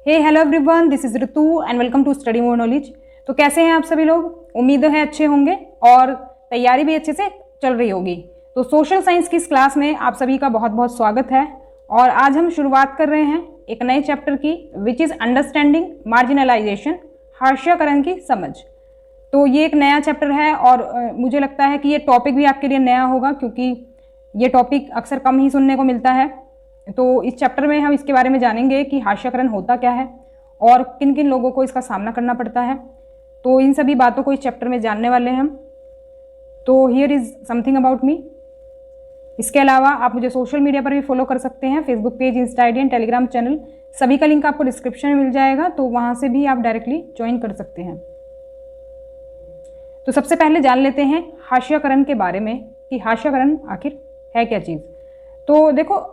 Hey hello everyone, this is Ritu and welcome to study more knowledge. तो कैसे हैं आप सभी लोग? उम्मीद है अच्छे होंगे और तैयारी भी अच्छे से चल रही होगी। तो सोशल साइंस की इस क्लास में आप सभी का बहुत बहुत स्वागत है और आज हम शुरुआत कर रहे हैं एक नए चैप्टर की, विच इज़ अंडरस्टैंडिंग मार्जिनलाइजेशन, हाशियाकरण की समझ। तो ये एक नया चैप्टर है और मुझे लगता है कि ये टॉपिक भी आपके लिए नया होगा, क्योंकि ये टॉपिक अक्सर कम ही सुनने को मिलता है। तो इस चैप्टर में हम इसके बारे में जानेंगे कि हाशियाकरण होता क्या है और किन किन लोगों को इसका सामना करना पड़ता है। तो इन सभी बातों को इस चैप्टर में जानने वाले हैं हम। तो here is something about me. इसके अलावा आप मुझे सोशल मीडिया पर भी फॉलो कर सकते हैं, Facebook page, Insta ID and Telegram channel, सभी का लिंक आपको डिस्क्रिप्शन में मिल जाएगा, तो वहाँ से भी आप डायरेक्टली ज्वाइन कर सकते हैं। तो सबसे पहले जान लेते हैं हाशियाकरण के बारे में कि हाशियाकरण आखिर है क्या चीज़। तो देखो,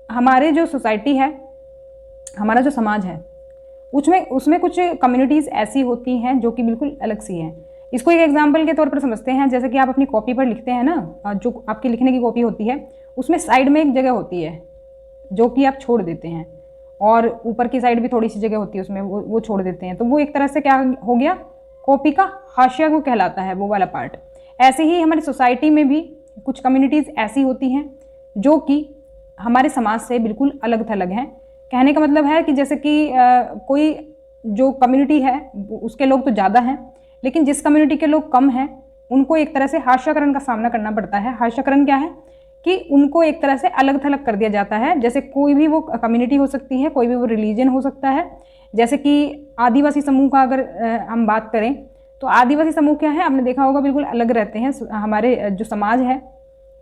हमारे जो सोसाइटी है, हमारा जो समाज है, उसमें कुछ कम्युनिटीज़ ऐसी होती हैं जो कि बिल्कुल अलग सी हैं। इसको एक एग्जांपल के तौर पर समझते हैं। जैसे कि आप अपनी कॉपी पर लिखते हैं ना, जो आपकी लिखने की कॉपी होती है, उसमें साइड में एक जगह होती है जो कि आप छोड़ देते हैं, और ऊपर की साइड भी थोड़ी सी जगह होती है उसमें, वो छोड़ देते हैं। तो वो एक तरह से क्या हो गया, कॉपी का हाशिया को कहलाता है, वो वाला पार्ट। ऐसे ही हमारी सोसाइटी में भी कुछ कम्युनिटीज़ ऐसी होती हैं जो कि हमारे समाज से बिल्कुल अलग थलग हैं। कहने का मतलब है कि जैसे कि कोई जो कम्युनिटी है उसके लोग तो ज़्यादा हैं, लेकिन जिस कम्युनिटी के लोग कम हैं उनको एक तरह से हाशियाकरण का सामना करना पड़ता है। हाशियाकरण क्या है कि उनको एक तरह से अलग थलग कर दिया जाता है। जैसे कोई भी वो कम्युनिटी हो सकती है, कोई भी वो रिलीजन हो सकता है। जैसे कि आदिवासी समूह का अगर हम बात करें तो आदिवासी समूह क्या है, आपने देखा होगा, बिल्कुल अलग रहते हैं। हमारे जो समाज है,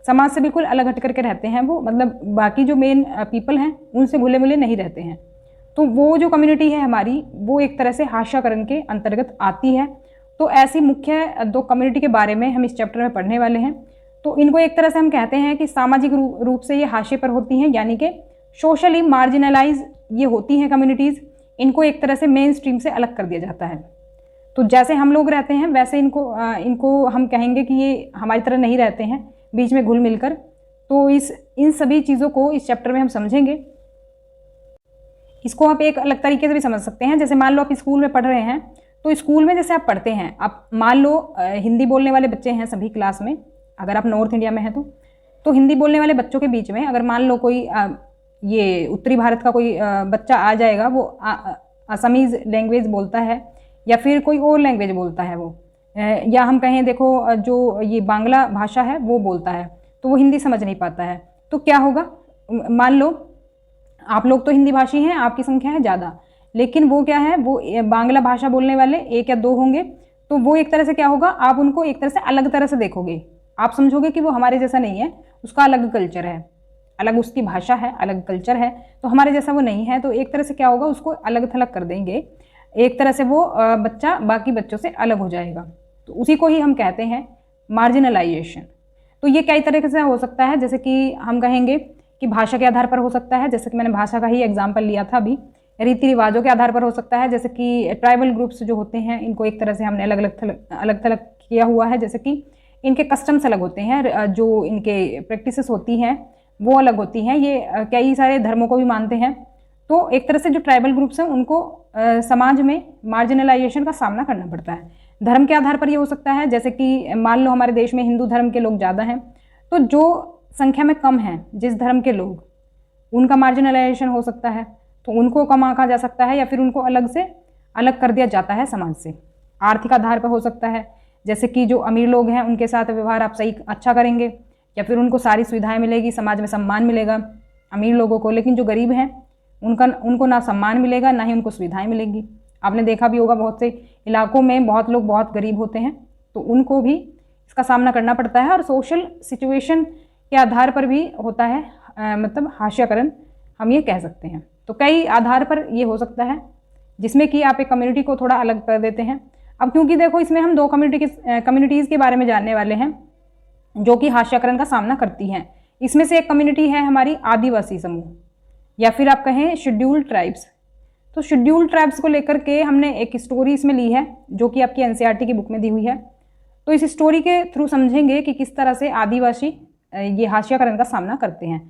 समाज से बिल्कुल अलग हट करके रहते हैं वो, मतलब बाकी जो मेन पीपल हैं उनसे घुले मिले नहीं रहते हैं। तो वो जो कम्युनिटी है हमारी, वो एक तरह से हाशियाकरण के अंतर्गत आती है। तो ऐसी मुख्य दो कम्युनिटी के बारे में हम इस चैप्टर में पढ़ने वाले हैं। तो इनको एक तरह से हम कहते हैं कि सामाजिक रूप से ये हाशिए पर होती हैं, यानी कि सोशली मार्जिनलाइज ये होती हैं कम्युनिटीज़। इनको एक तरह से मेन स्ट्रीम से अलग कर दिया जाता है। तो जैसे हम लोग रहते हैं वैसे इनको हम कहेंगे कि ये हमारी तरह नहीं रहते हैं, बीच में घुल मिलकर। तो इन सभी चीज़ों को इस चैप्टर में हम समझेंगे। इसको आप एक अलग तरीके से भी समझ सकते हैं। जैसे मान लो आप स्कूल में पढ़ रहे हैं, तो स्कूल में जैसे आप पढ़ते हैं, आप मान लो हिंदी बोलने वाले बच्चे हैं सभी क्लास में, अगर आप नॉर्थ इंडिया में हैं तो हिंदी बोलने वाले बच्चों के बीच में अगर मान लो कोई ये उत्तरी भारत का कोई बच्चा आ जाएगा, वो असमीज़ लैंग्वेज बोलता है या फिर कोई और लैंग्वेज बोलता है वो, या हम कहें देखो जो ये बांग्ला भाषा है वो बोलता है, तो वो हिंदी समझ नहीं पाता है। तो क्या होगा, मान लो आप लोग तो हिंदी भाषी हैं, आपकी संख्या है ज़्यादा, लेकिन वो क्या है, वो बांग्ला भाषा बोलने वाले एक या दो होंगे। तो वो एक तरह से क्या होगा, आप उनको एक तरह से अलग तरह से देखोगे। आप समझोगे कि वो हमारे जैसा नहीं है, उसका अलग कल्चर है, अलग उसकी भाषा है, अलग कल्चर है, तो हमारे जैसा वो नहीं है। तो एक तरह से क्या होगा, उसको अलग थलग कर देंगे। एक तरह से वो बच्चा बाकी बच्चों से अलग हो जाएगा। तो उसी को ही हम कहते हैं मार्जिनलाइजेशन। तो ये कई तरीके से हो सकता है। जैसे कि हम कहेंगे कि भाषा के आधार पर हो सकता है, जैसे कि मैंने भाषा का ही एग्जाम्पल लिया था अभी। रीति रिवाजों के आधार पर हो सकता है, जैसे कि ट्राइबल ग्रुप्स जो होते हैं इनको एक तरह से हमने अलग थलग किया हुआ है। जैसे कि इनके कस्टम्स अलग होते हैं, जो इनके प्रैक्टिसेस होती हैं वो अलग होती हैं। ये कई सारे धर्मों को भी मानते हैं। तो एक तरह से जो ट्राइबल ग्रुप्स हैं उनको समाज में मार्जिनलाइजेशन का सामना करना पड़ता है। धर्म के आधार पर ये हो सकता है, जैसे कि मान लो हमारे देश में हिंदू धर्म के लोग ज़्यादा हैं, तो जो संख्या में कम हैं जिस धर्म के लोग, उनका मार्जिनलाइजेशन हो सकता है, तो उनको कम आंका जा सकता है या फिर उनको अलग कर दिया जाता है समाज से। आर्थिक आधार पर हो सकता है, जैसे कि जो अमीर लोग हैं उनके साथ व्यवहार आप सही अच्छा करेंगे या फिर उनको सारी सुविधाएँ मिलेगी, समाज में सम्मान मिलेगा अमीर लोगों को। लेकिन जो गरीब हैं उनको ना सम्मान मिलेगा, ना ही उनको सुविधाएं मिलेंगी। आपने देखा भी होगा, बहुत से इलाकों में बहुत लोग बहुत गरीब होते हैं, तो उनको भी इसका सामना करना पड़ता है। और सोशल सिचुएशन के आधार पर भी होता है, मतलब हाशियाकरण हम ये कह सकते हैं। तो कई आधार पर ये हो सकता है, जिसमें कि आप एक कम्युनिटी को थोड़ा अलग कर देते हैं। अब क्योंकि देखो, इसमें हम दो कम्युनिटीज़ के बारे में जानने वाले हैं जो कि हाशियाकरण का सामना करती हैं। इसमें से एक कम्युनिटी है हमारी आदिवासी समूह, या फिर आप कहें शेड्यूल्ड ट्राइब्स। तो शेड्यूल्ड ट्राइब्स को लेकर के हमने एक स्टोरी इसमें ली है जो कि आपकी एनसीईआरटी की बुक में दी हुई है। तो इस स्टोरी के थ्रू समझेंगे कि किस तरह से आदिवासी ये हाशियाकरण का सामना करते हैं।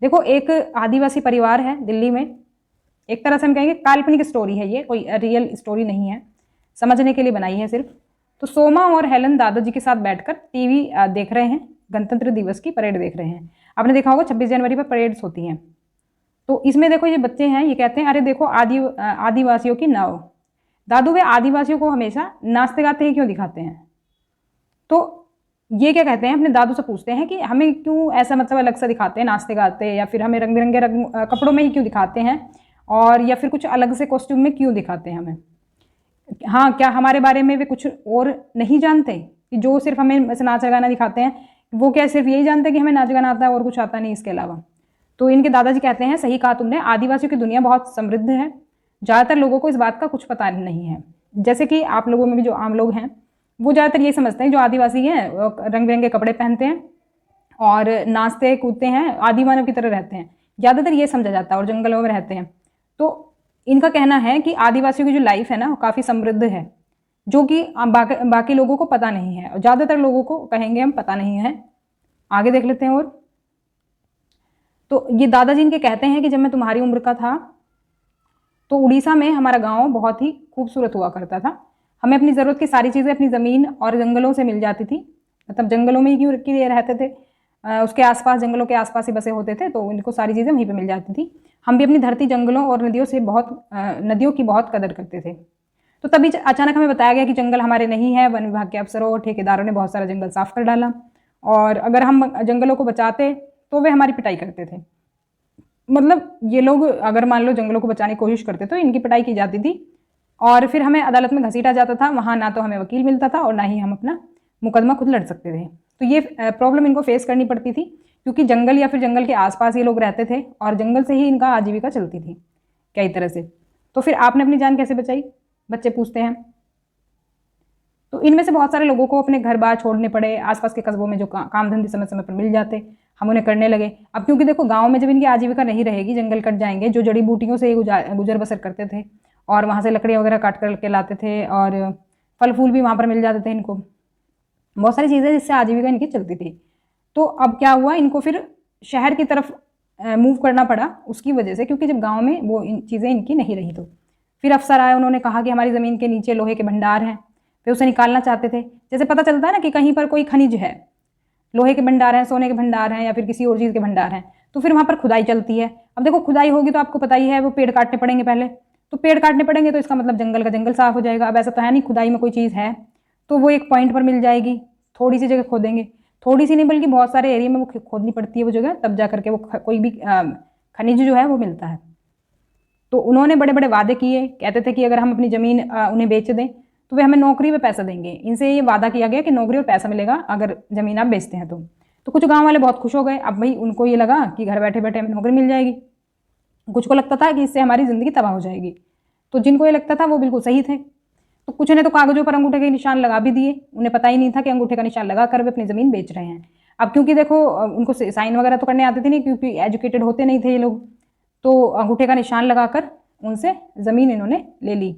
देखो, एक आदिवासी परिवार है दिल्ली में, एक तरह से हम कहेंगे काल्पनिक स्टोरी है, ये कोई रियल स्टोरी नहीं है, समझने के लिए बनाई है सिर्फ। तो सोमा और हेलन दादाजी के साथ बैठकर टीवी देख रहे हैं, गणतंत्र दिवस की परेड देख रहे हैं। आपने देखा होगा 26 जनवरी पर परेड्स होती हैं। तो इसमें देखो ये बच्चे हैं, ये कहते हैं अरे देखो आदिवासियों की नाव। दादू वे आदिवासियों को हमेशा नाचते गाते ही क्यों दिखाते हैं? तो ये क्या कहते हैं, अपने दादू से पूछते हैं कि हमें क्यों ऐसा मतलब अलग सा दिखाते हैं नाचते गाते, या फिर हमें रंग बिरंगे कपड़ों में ही क्यों दिखाते हैं, और या फिर कुछ अलग से कॉस्ट्यूम में क्यों दिखाते हैं हमें? हाँ, क्या हमारे बारे में वे कुछ और नहीं जानते कि जो सिर्फ हमें ऐसे नाच गाना दिखाते हैं, वो क्या सिर्फ यही जानते हैं कि हमें नाच गाना आता है और कुछ आता नहीं इसके अलावा? तो इनके दादाजी कहते हैं सही कहा तुमने, आदिवासियों की दुनिया बहुत समृद्ध है, ज़्यादातर लोगों को इस बात का कुछ पता नहीं है। जैसे कि आप लोगों में भी जो आम लोग हैं वो ज़्यादातर ये समझते हैं जो आदिवासी हैं रंग बिरंगे कपड़े पहनते हैं और नाचते कूदते हैं, आदि मानव की तरह रहते हैं, ज़्यादातर ये समझा जाता है, और जंगलों में रहते हैं। तो इनका कहना है कि आदिवासियों की जो लाइफ है ना वो काफ़ी समृद्ध है, जो कि बाकी लोगों को पता नहीं है, और ज़्यादातर लोगों को कहेंगे हम पता नहीं है। आगे देख लेते हैं। और तो ये दादाजी इनके कहते हैं कि जब मैं तुम्हारी उम्र का था तो उड़ीसा में हमारा गांव बहुत ही खूबसूरत हुआ करता था, हमें अपनी ज़रूरत की सारी चीज़ें अपनी ज़मीन और जंगलों से मिल जाती थी, मतलब जंगलों में ही क्यों के रहते थे, उसके आसपास जंगलों के आसपास ही बसे होते थे, तो इनको सारी चीज़ें वहीं पे मिल जाती थी। हम भी अपनी धरती जंगलों और नदियों की बहुत कदर करते थे। तो तभी अचानक हमें बताया गया कि जंगल हमारे नहीं है, वन विभाग के अफसरों और ठेकेदारों ने बहुत सारा जंगल साफ कर डाला, और अगर हम जंगलों को बचाते तो वे हमारी पिटाई करते थे। मतलब ये लोग अगर मान लो जंगलों को बचाने की कोशिश करते तो इनकी पिटाई की जाती थी, और फिर हमें अदालत में घसीटा जाता था, वहाँ ना तो हमें वकील मिलता था और ना ही हम अपना मुकदमा खुद लड़ सकते थे। तो ये प्रॉब्लम इनको फेस करनी पड़ती थी, क्योंकि जंगल या फिर जंगल के आसपास ये लोग रहते थे और जंगल से ही इनका आजीविका चलती थी कई तरह से। तो फिर आपने अपनी जान कैसे बचाई, बच्चे पूछते हैं। तो इनमें से बहुत सारे लोगों को अपने घर बार छोड़ने पड़े, आसपास के कस्बों में जो काम धंधे समय समय पर मिल जाते हम उन्हें करने लगे। अब क्योंकि देखो गाँव में जब इनकी आजीविका नहीं रहेगी, जंगल कट जाएंगे, जो जड़ी बूटियों से गुजर बसर करते थे और वहाँ से लकड़ियाँ वगैरह काट कर के लाते थे, और फल फूल भी वहाँ पर मिल जाते थे इनको, बहुत सारी चीज़ें जिससे आजीविका इनकी चलती थी। तो अब क्या हुआ, इनको फिर शहर की तरफ मूव करना पड़ा उसकी वजह से, क्योंकि जब गांव में वो चीज़ें इनकी नहीं रही। तो फिर अफसर आए, उन्होंने कहा कि हमारी ज़मीन के नीचे लोहे के भंडार हैं, फिर उसे निकालना चाहते थे। जैसे पता चलता है ना कि कहीं पर कोई खनिज है, लोहे के भंडार हैं, सोने के भंडार हैं, या फिर किसी और चीज़ के भंडार हैं, तो फिर वहाँ पर खुदाई चलती है। अब देखो खुदाई होगी तो आपको पता ही है वो पेड़ काटने पड़ेंगे पहले, तो पेड़ काटने पड़ेंगे तो इसका मतलब जंगल का जंगल साफ हो जाएगा। अब ऐसा तो है नहीं, खुदाई में कोई चीज़ है तो वो एक पॉइंट पर मिल जाएगी, थोड़ी सी जगह खोदेंगे, थोड़ी सी नहीं बल्कि बहुत सारे एरिया में वो खोदनी पड़ती है वो जगह, तब जा करके वो कोई भी खनिज जो है वो मिलता है। तो उन्होंने बड़े बड़े वादे किए, कहते थे कि अगर हम अपनी ज़मीन उन्हें बेच दें तो वे हमें नौकरी में पैसा देंगे। इनसे ये वादा किया गया कि नौकरी और पैसा मिलेगा अगर ज़मीन आप बेचते हैं तो कुछ गाँव वाले बहुत खुश हो गए। अब भाई उनको ये लगा कि घर बैठे बैठे हमें नौकरी मिल जाएगी, कुछ को लगता था कि इससे हमारी ज़िंदगी तबाह हो जाएगी, तो जिनको ये लगता था वो बिल्कुल सही थे। तो कुछ ने तो कागजों पर अंगूठे के निशान लगा भी दिए, उन्हें पता ही नहीं था कि अंगूठे का निशान लगा कर वे अपनी ज़मीन बेच रहे हैं। अब क्योंकि देखो उनको साइन वगैरह तो करने आते थे नहीं, क्योंकि एजुकेटेड होते नहीं थे ये लोग, तो अंगूठे का निशान लगाकर उनसे ज़मीन इन्होंने ले ली।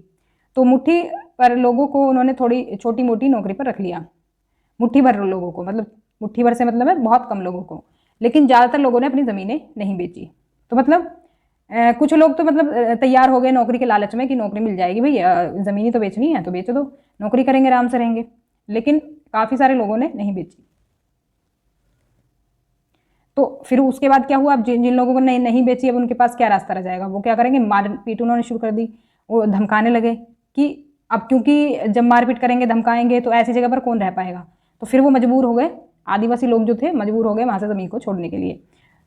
तो मुट्ठी पर लोगों को उन्होंने थोड़ी छोटी मोटी नौकरी पर रख लिया, मुट्ठी भर लोगों को, मतलब मुट्ठी भर से मतलब है बहुत कम लोगों को, लेकिन ज़्यादातर लोगों ने अपनी ज़मीनें नहीं बेची। तो मतलब कुछ लोग तो मतलब तैयार हो गए नौकरी के लालच में कि नौकरी मिल जाएगी, भाई ज़मीन ही तो बेचनी है तो बेच दो, नौकरी करेंगे आराम से रहेंगे, लेकिन काफ़ी सारे लोगों ने नहीं बेची। तो फिर उसके बाद क्या हुआ, अब जिन लोगों को नहीं बेची अब उनके पास क्या रास्ता रह जाएगा, वो क्या करेंगे, मारपीट उन्होंने शुरू कर दी। वो धमकाने लगे कि अब क्योंकि जब मारपीट करेंगे धमकाएंगे तो ऐसी जगह पर कौन रह पाएगा। तो फिर वो मजबूर हो गए, आदिवासी लोग जो थे मजबूर हो गए वहाँ से ज़मीन को छोड़ने के लिए।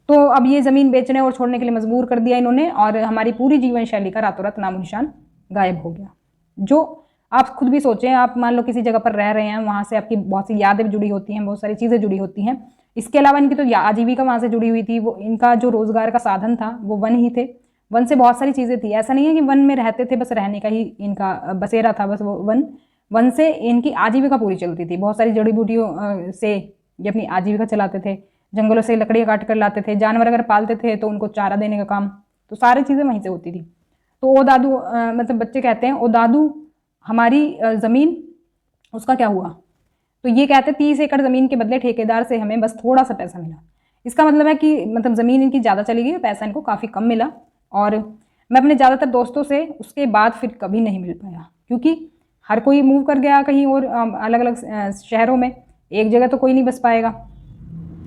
तो अब ये ज़मीन बेचने और छोड़ने के लिए मजबूर कर दिया इन्होंने, और हमारी पूरी जीवन शैली का रातों रात नामो निशान गायब हो गया। जो आप खुद भी सोचें, आप मान लो किसी जगह पर रह रहे हैं, वहाँ से आपकी बहुत सी यादें जुड़ी होती हैं, बहुत सारी चीज़ें जुड़ी होती हैं। इसके अलावा इनकी तो आजीविका वहाँ से जुड़ी हुई थी, वो इनका जो रोज़गार का साधन था वो वन ही थे, वन से बहुत सारी चीज़ें थी। ऐसा नहीं है कि वन में रहते थे बस रहने का ही इनका बसेरा था, बस वो वन से इनकी आजीविका पूरी चलती थी। बहुत सारी जड़ी बूटियों से ये अपनी आजीविका चलाते थे, जंगलों से लकड़ियाँ काट कर लाते थे, जानवर अगर पालते थे तो उनको चारा देने का काम, तो सारी चीज़ें वहीं से होती थी। तो ओ दादू मतलब बच्चे कहते हैं, ओ दादू हमारी ज़मीन उसका क्या हुआ। तो ये कहते 30 एकड़ ज़मीन के बदले ठेकेदार से हमें बस थोड़ा सा पैसा मिला। इसका मतलब है कि मतलब ज़मीन इनकी ज़्यादा चली गई, पैसा इनको काफ़ी कम मिला। और मैं अपने ज़्यादातर दोस्तों से उसके बाद फिर कभी नहीं मिल पाया, क्योंकि हर कोई मूव कर गया कहीं और, अलग अलग शहरों में। एक जगह तो कोई नहीं बस पाएगा,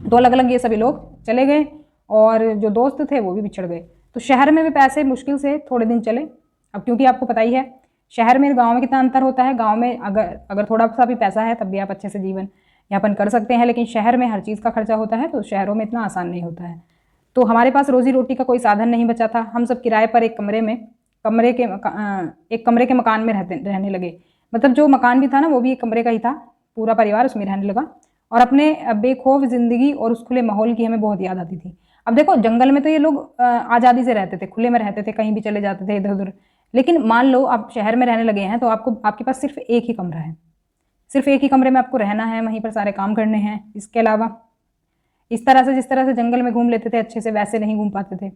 तो अलग अलग ये सभी लोग चले गए, और जो दोस्त थे वो भी बिछड़ गए। तो शहर में भी पैसे मुश्किल से थोड़े दिन चले। अब क्योंकि आपको पता ही है शहर में गांव में कितना अंतर होता है। गांव में अगर थोड़ा सा भी पैसा है तब भी आप अच्छे से जीवन यापन कर सकते हैं, लेकिन शहर में हर चीज़ का खर्चा होता है, तो शहरों में इतना आसान नहीं होता है। तो हमारे पास रोजी रोटी का कोई साधन नहीं बचा था। हम सब किराए पर एक कमरे के मकान में रहने लगे। मतलब जो मकान भी था ना वो भी एक कमरे का ही था, पूरा परिवार उसमें रहने लगा। और अपने बेखौफ ज़िंदगी और उस खुले माहौल की हमें बहुत याद आती थी। अब देखो जंगल में तो ये लोग आज़ादी से रहते थे, खुले में रहते थे, कहीं भी चले जाते थे इधर उधर। लेकिन मान लो आप शहर में रहने लगे हैं तो आपके पास सिर्फ एक ही कमरा है, सिर्फ एक ही कमरे में आपको रहना है, वहीं पर सारे काम करने हैं। इसके अलावा जिस तरह से जंगल में घूम लेते थे अच्छे से, वैसे नहीं घूम पाते थे,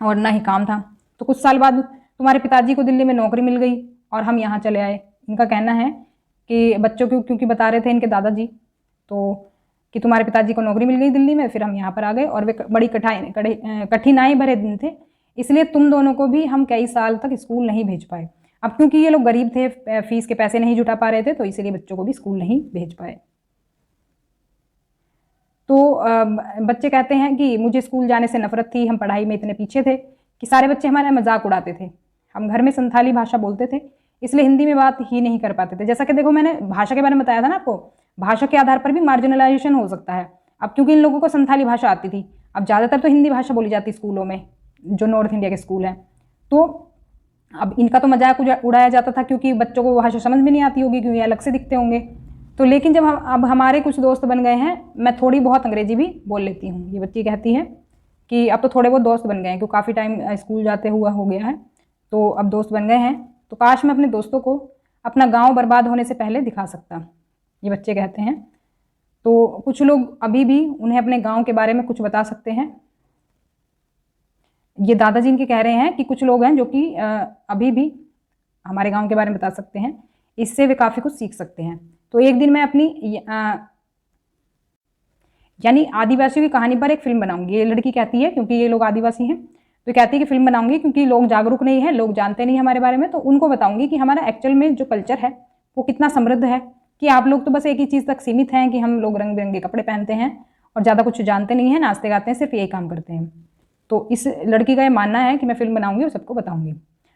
और ना ही काम था। तो कुछ साल बाद तुम्हारे पिताजी को दिल्ली में नौकरी मिल गई और हम यहाँ चले आए। इनका कहना है कि बच्चों को, क्योंकि बता रहे थे इनके दादाजी तो कि तुम्हारे पिताजी को नौकरी मिल गई दिल्ली में, फिर हम यहाँ पर आ गए, और वे बड़ी कठिनाई भरे दिन थे, इसलिए तुम दोनों को भी हम कई साल तक स्कूल नहीं भेज पाए। अब क्योंकि ये लोग गरीब थे, फीस के पैसे नहीं जुटा पा रहे थे, तो इसीलिए बच्चों को भी स्कूल नहीं भेज पाए। तो बच्चे कहते हैं कि मुझे स्कूल जाने से नफरत थी, हम पढ़ाई में इतने पीछे थे कि सारे बच्चे हमारा मजाक उड़ाते थे। हम घर में संथाली भाषा बोलते थे, इसलिए हिंदी में बात ही नहीं कर पाते थे। जैसा कि देखो मैंने भाषा के बारे में बताया था ना आपको, भाषा के आधार पर भी मार्जिनलाइजेशन हो सकता है। अब क्योंकि इन लोगों को संथाली भाषा आती थी, अब ज़्यादातर तो हिंदी भाषा बोली जाती स्कूलों में, जो नॉर्थ इंडिया के स्कूल हैं, तो अब इनका तो मजाक उड़ाया जाता था, क्योंकि बच्चों को भाषा समझ में नहीं आती होगी, क्योंकि अलग से दिखते होंगे। तो लेकिन जब अब हमारे कुछ दोस्त बन गए हैं, मैं थोड़ी बहुत अंग्रेजी भी बोल लेती हूँ। ये बच्ची कहती है कि अब तो थोड़े बहुत दोस्त बन गए हैं, क्योंकि काफ़ी टाइम स्कूल जाते हुआ हो गया है, तो अब दोस्त बन गए हैं। तो काश मैं अपने दोस्तों को अपना गाँव बर्बाद होने से पहले दिखा सकता, ये बच्चे कहते हैं। तो कुछ लोग अभी भी उन्हें अपने गाँव के बारे में कुछ बता सकते हैं। ये दादाजी इनके कह रहे हैं कि कुछ लोग हैं जो कि अभी भी हमारे गांव के बारे में बता सकते हैं, इससे वे काफ़ी कुछ सीख सकते हैं। तो एक दिन मैं अपनी यानी आदिवासियों की कहानी पर एक फिल्म बनाऊंगी। ये लड़की कहती है, क्योंकि ये लोग आदिवासी हैं, तो कहती है कि फिल्म बनाऊंगी, क्योंकि लोग जागरूक नहीं हैं, लोग जानते नहीं हमारे बारे में, तो उनको बताऊंगी कि हमारा एक्चुअल में जो कल्चर है वो कितना समृद्ध है, कि आप लोग तो बस एक ही चीज़ तक सीमित हैं कि हम लोग रंग बिरंगे कपड़े पहनते हैं और ज़्यादा कुछ जानते नहीं हैं, नाचते गाते हैं, सिर्फ यही काम करते हैं। तो इस लड़की का ये मानना है कि मैं फिल्म बनाऊंगी और सबको बताऊंगी।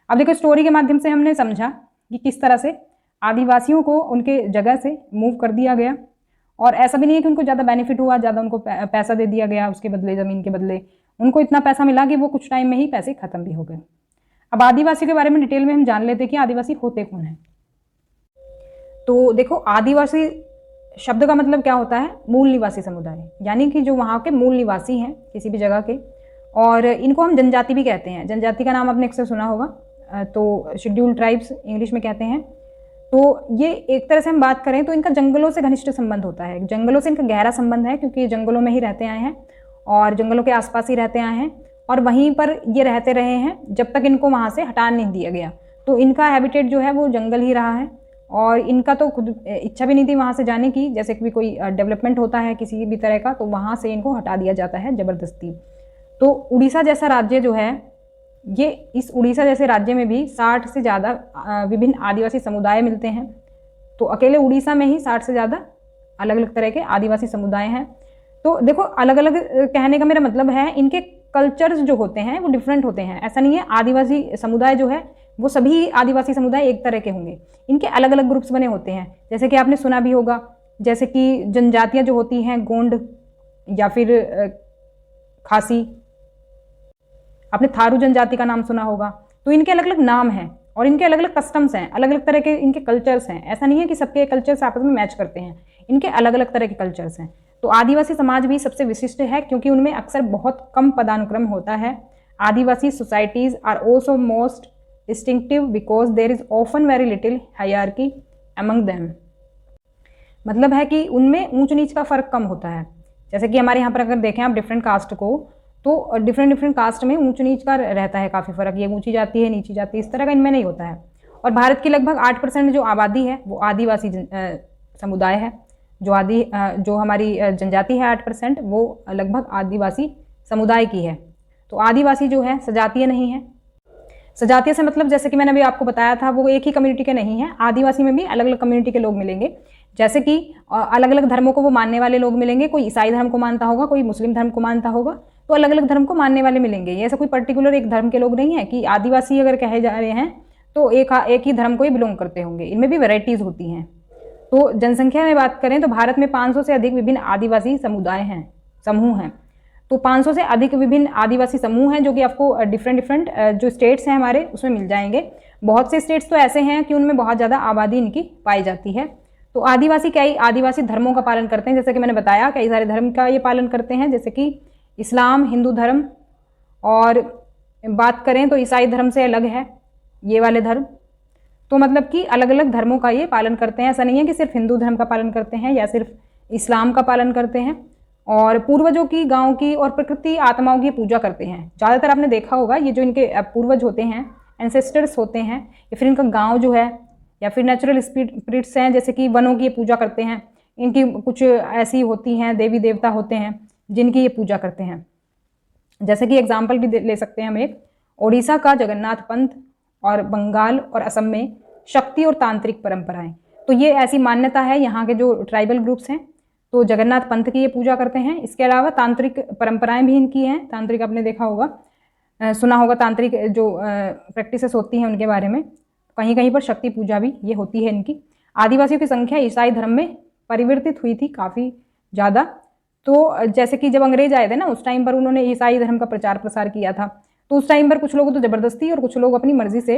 अब देखो स्टोरी के माध्यम से हमने समझा कि किस तरह से आदिवासियों को उनके जगह से मूव कर दिया गया, और ऐसा भी नहीं है कि उनको ज़्यादा बेनिफिट हुआ, ज़्यादा उनको पैसा दे दिया गया उसके बदले, ज़मीन के बदले उनको इतना पैसा मिला कि वो कुछ टाइम में ही पैसे खत्म भी हो गए। अब आदिवासी के बारे में डिटेल में हम जान लेते हैं कि आदिवासी होते कौन है। तो देखो आदिवासी शब्द का मतलब क्या होता है, मूल निवासी समुदाय, यानी कि जो वहाँ के मूल निवासी हैं किसी भी जगह के, और इनको हम जनजाति भी कहते हैं। जनजाति का नाम आपने अक्सर सुना होगा, तो शेड्यूल्ड ट्राइब्स इंग्लिश में कहते हैं। तो ये एक तरह से हम बात करें तो इनका जंगलों से घनिष्ठ संबंध होता है, जंगलों से इनका गहरा संबंध है, क्योंकि ये जंगलों में ही रहते आए हैं और जंगलों के आसपास ही रहते आए हैं, और वहीं पर ये रहते रहे हैं जब तक इनको वहाँ से हटा नहीं दिया गया। तो इनका हैबिटेट जो है वो जंगल ही रहा है, और इनका तो खुद इच्छा भी नहीं थी वहाँ से जाने की। जैसे कि कोई डेवलपमेंट होता है किसी भी तरह का, तो वहाँ से इनको हटा दिया जाता है ज़बरदस्ती। तो उड़ीसा जैसा राज्य जो है, ये इस उड़ीसा जैसे राज्य में भी 60 से ज़्यादा विभिन्न आदिवासी समुदाय मिलते हैं। तो अकेले उड़ीसा में ही 60 से ज़्यादा अलग अलग तरह के आदिवासी समुदाय हैं। तो देखो अलग अलग कहने का मेरा मतलब है, इनके कल्चर्स जो होते हैं वो डिफरेंट होते हैं। ऐसा नहीं है आदिवासी समुदाय जो है वो सभी आदिवासी समुदाय एक तरह के होंगे, इनके अलग अलग ग्रुप्स बने होते हैं। जैसे कि आपने सुना भी होगा, जैसे कि जनजातियाँ जो होती हैं गोंड या फिर खासी, आपने थारू जनजाति का नाम सुना होगा। तो इनके अलग अलग नाम हैं और इनके अलग अलग कस्टम्स हैं, अलग अलग तरह के इनके कल्चर्स हैं। ऐसा नहीं है कि सबके कल्चर्स आपस में मैच करते हैं, इनके अलग अलग तरह के कल्चर्स हैं। तो आदिवासी समाज भी सबसे विशिष्ट है, क्योंकि उनमें अक्सर बहुत कम पदानुक्रम होता है। Adivasi societies are also most distinctive because there is often very little hierarchy among them. मतलब है कि उनमें ऊंच नीच का फर्क कम होता है। जैसे कि हमारे यहाँ पर अगर देखें आप डिफरेंट कास्ट को, तो डिफरेंट कास्ट में ऊंच नीच का रहता है काफ़ी फर्क, ये ऊंची जाती है नीची जाती है, इस तरह का इनमें नहीं होता है। और भारत की लगभग 8% जो आबादी है वो आदिवासी समुदाय है। जो हमारी जनजाति है 8%, वो लगभग आदिवासी समुदाय की है। तो आदिवासी जो है सजातीय नहीं है, सजातीय से मतलब जैसे कि मैंने अभी आपको बताया था, वो एक ही कम्युनिटी के नहीं हैं। आदिवासी में भी अलग अलग कम्युनिटी के लोग मिलेंगे, जैसे कि अलग अलग धर्मों को वो मानने वाले लोग मिलेंगे। कोई ईसाई धर्म को मानता होगा, कोई मुस्लिम धर्म को मानता होगा, तो अलग अलग धर्म को मानने वाले मिलेंगे। ये ऐसा कोई पर्टिकुलर एक धर्म के लोग नहीं है कि आदिवासी अगर कहे जा रहे हैं तो एक ही धर्म को ही बिलोंग करते होंगे। इनमें भी वैरायटीज होती हैं। तो जनसंख्या में बात करें तो भारत में 500 से अधिक विभिन्न आदिवासी समूह हैं। तो 500 से अधिक विभिन्न आदिवासी समूह हैं, जो कि आपको डिफरेंट जो स्टेट्स हैं हमारे उसमें मिल जाएंगे। बहुत से स्टेट्स तो ऐसे हैं कि उनमें बहुत ज़्यादा आबादी इनकी पाई जाती है। तो आदिवासी कई आदिवासी धर्मों का पालन करते हैं, जैसे कि मैंने बताया कई सारे धर्म का ये पालन करते हैं, जैसे कि इस्लाम, हिंदू धर्म, और बात करें तो ईसाई धर्म से अलग है ये वाले धर्म। तो मतलब कि अलग अलग धर्मों का ये पालन करते हैं। ऐसा नहीं है कि सिर्फ हिंदू धर्म का पालन करते हैं या सिर्फ इस्लाम का पालन करते हैं। और पूर्वजों की, गांव की और प्रकृति आत्माओं की पूजा करते हैं। ज़्यादातर आपने देखा होगा ये जो इनके पूर्वज होते हैं, एंसेस्टर्स होते हैं, या फिर इनका गांव जो है, या फिर नेचुरल स्पिरिट्स हैं, जैसे कि वनों की ये पूजा करते हैं। इनकी कुछ ऐसी होती हैं देवी देवता होते हैं जिनकी ये पूजा करते हैं। जैसे कि एग्जाम्पल भी ले सकते हैं हम एक, ओडिशा का जगन्नाथ पंथ और बंगाल और असम में शक्ति और तांत्रिक परंपराएं। तो ये ऐसी मान्यता है यहाँ के जो ट्राइबल ग्रुप्स हैं, तो जगन्नाथ पंथ की ये पूजा करते हैं। इसके अलावा तांत्रिक परंपराएं भी इनकी हैं। तांत्रिक आपने देखा होगा, सुना होगा, तांत्रिक जो प्रैक्टिसेस होती हैं उनके बारे में। कहीं कहीं पर शक्ति पूजा भी ये होती है इनकी। आदिवासियों की संख्या ईसाई धर्म में परिवर्तित हुई थी काफ़ी ज़्यादा। तो जैसे कि जब अंग्रेज आए थे ना, उस टाइम पर उन्होंने ईसाई धर्म का प्रचार प्रसार किया था। तो उस टाइम पर कुछ लोग तो ज़बरदस्ती और कुछ लोग अपनी मर्जी से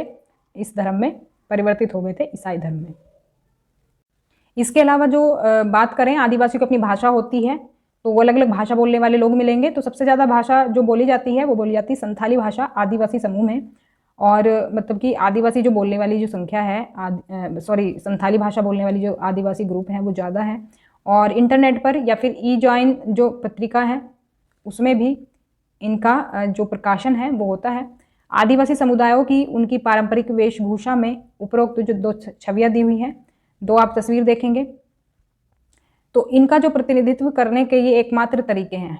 इस धर्म में परिवर्तित हो गए थे, ईसाई धर्म में। इसके अलावा जो बात करें, आदिवासियों की अपनी भाषा होती है, तो वो अलग अलग भाषा बोलने वाले लोग मिलेंगे। तो सबसे ज़्यादा भाषा जो बोली जाती है वो बोली जाती है संथाली भाषा आदिवासी समूह में। और मतलब कि आदिवासी जो बोलने वाली जो संख्या है, संथाली भाषा बोलने वाली जो आदिवासी ग्रुप हैं वो ज़्यादा है। और इंटरनेट पर या फिर ई-जॉइन जो पत्रिका है उसमें भी इनका जो प्रकाशन है वो होता है। आदिवासी समुदायों की उनकी पारंपरिक वेशभूषा में उपरोक्त जो 2 छवियाँ दी हुई हैं, 2 आप तस्वीर देखेंगे, तो इनका जो प्रतिनिधित्व करने के ये एकमात्र तरीके हैं।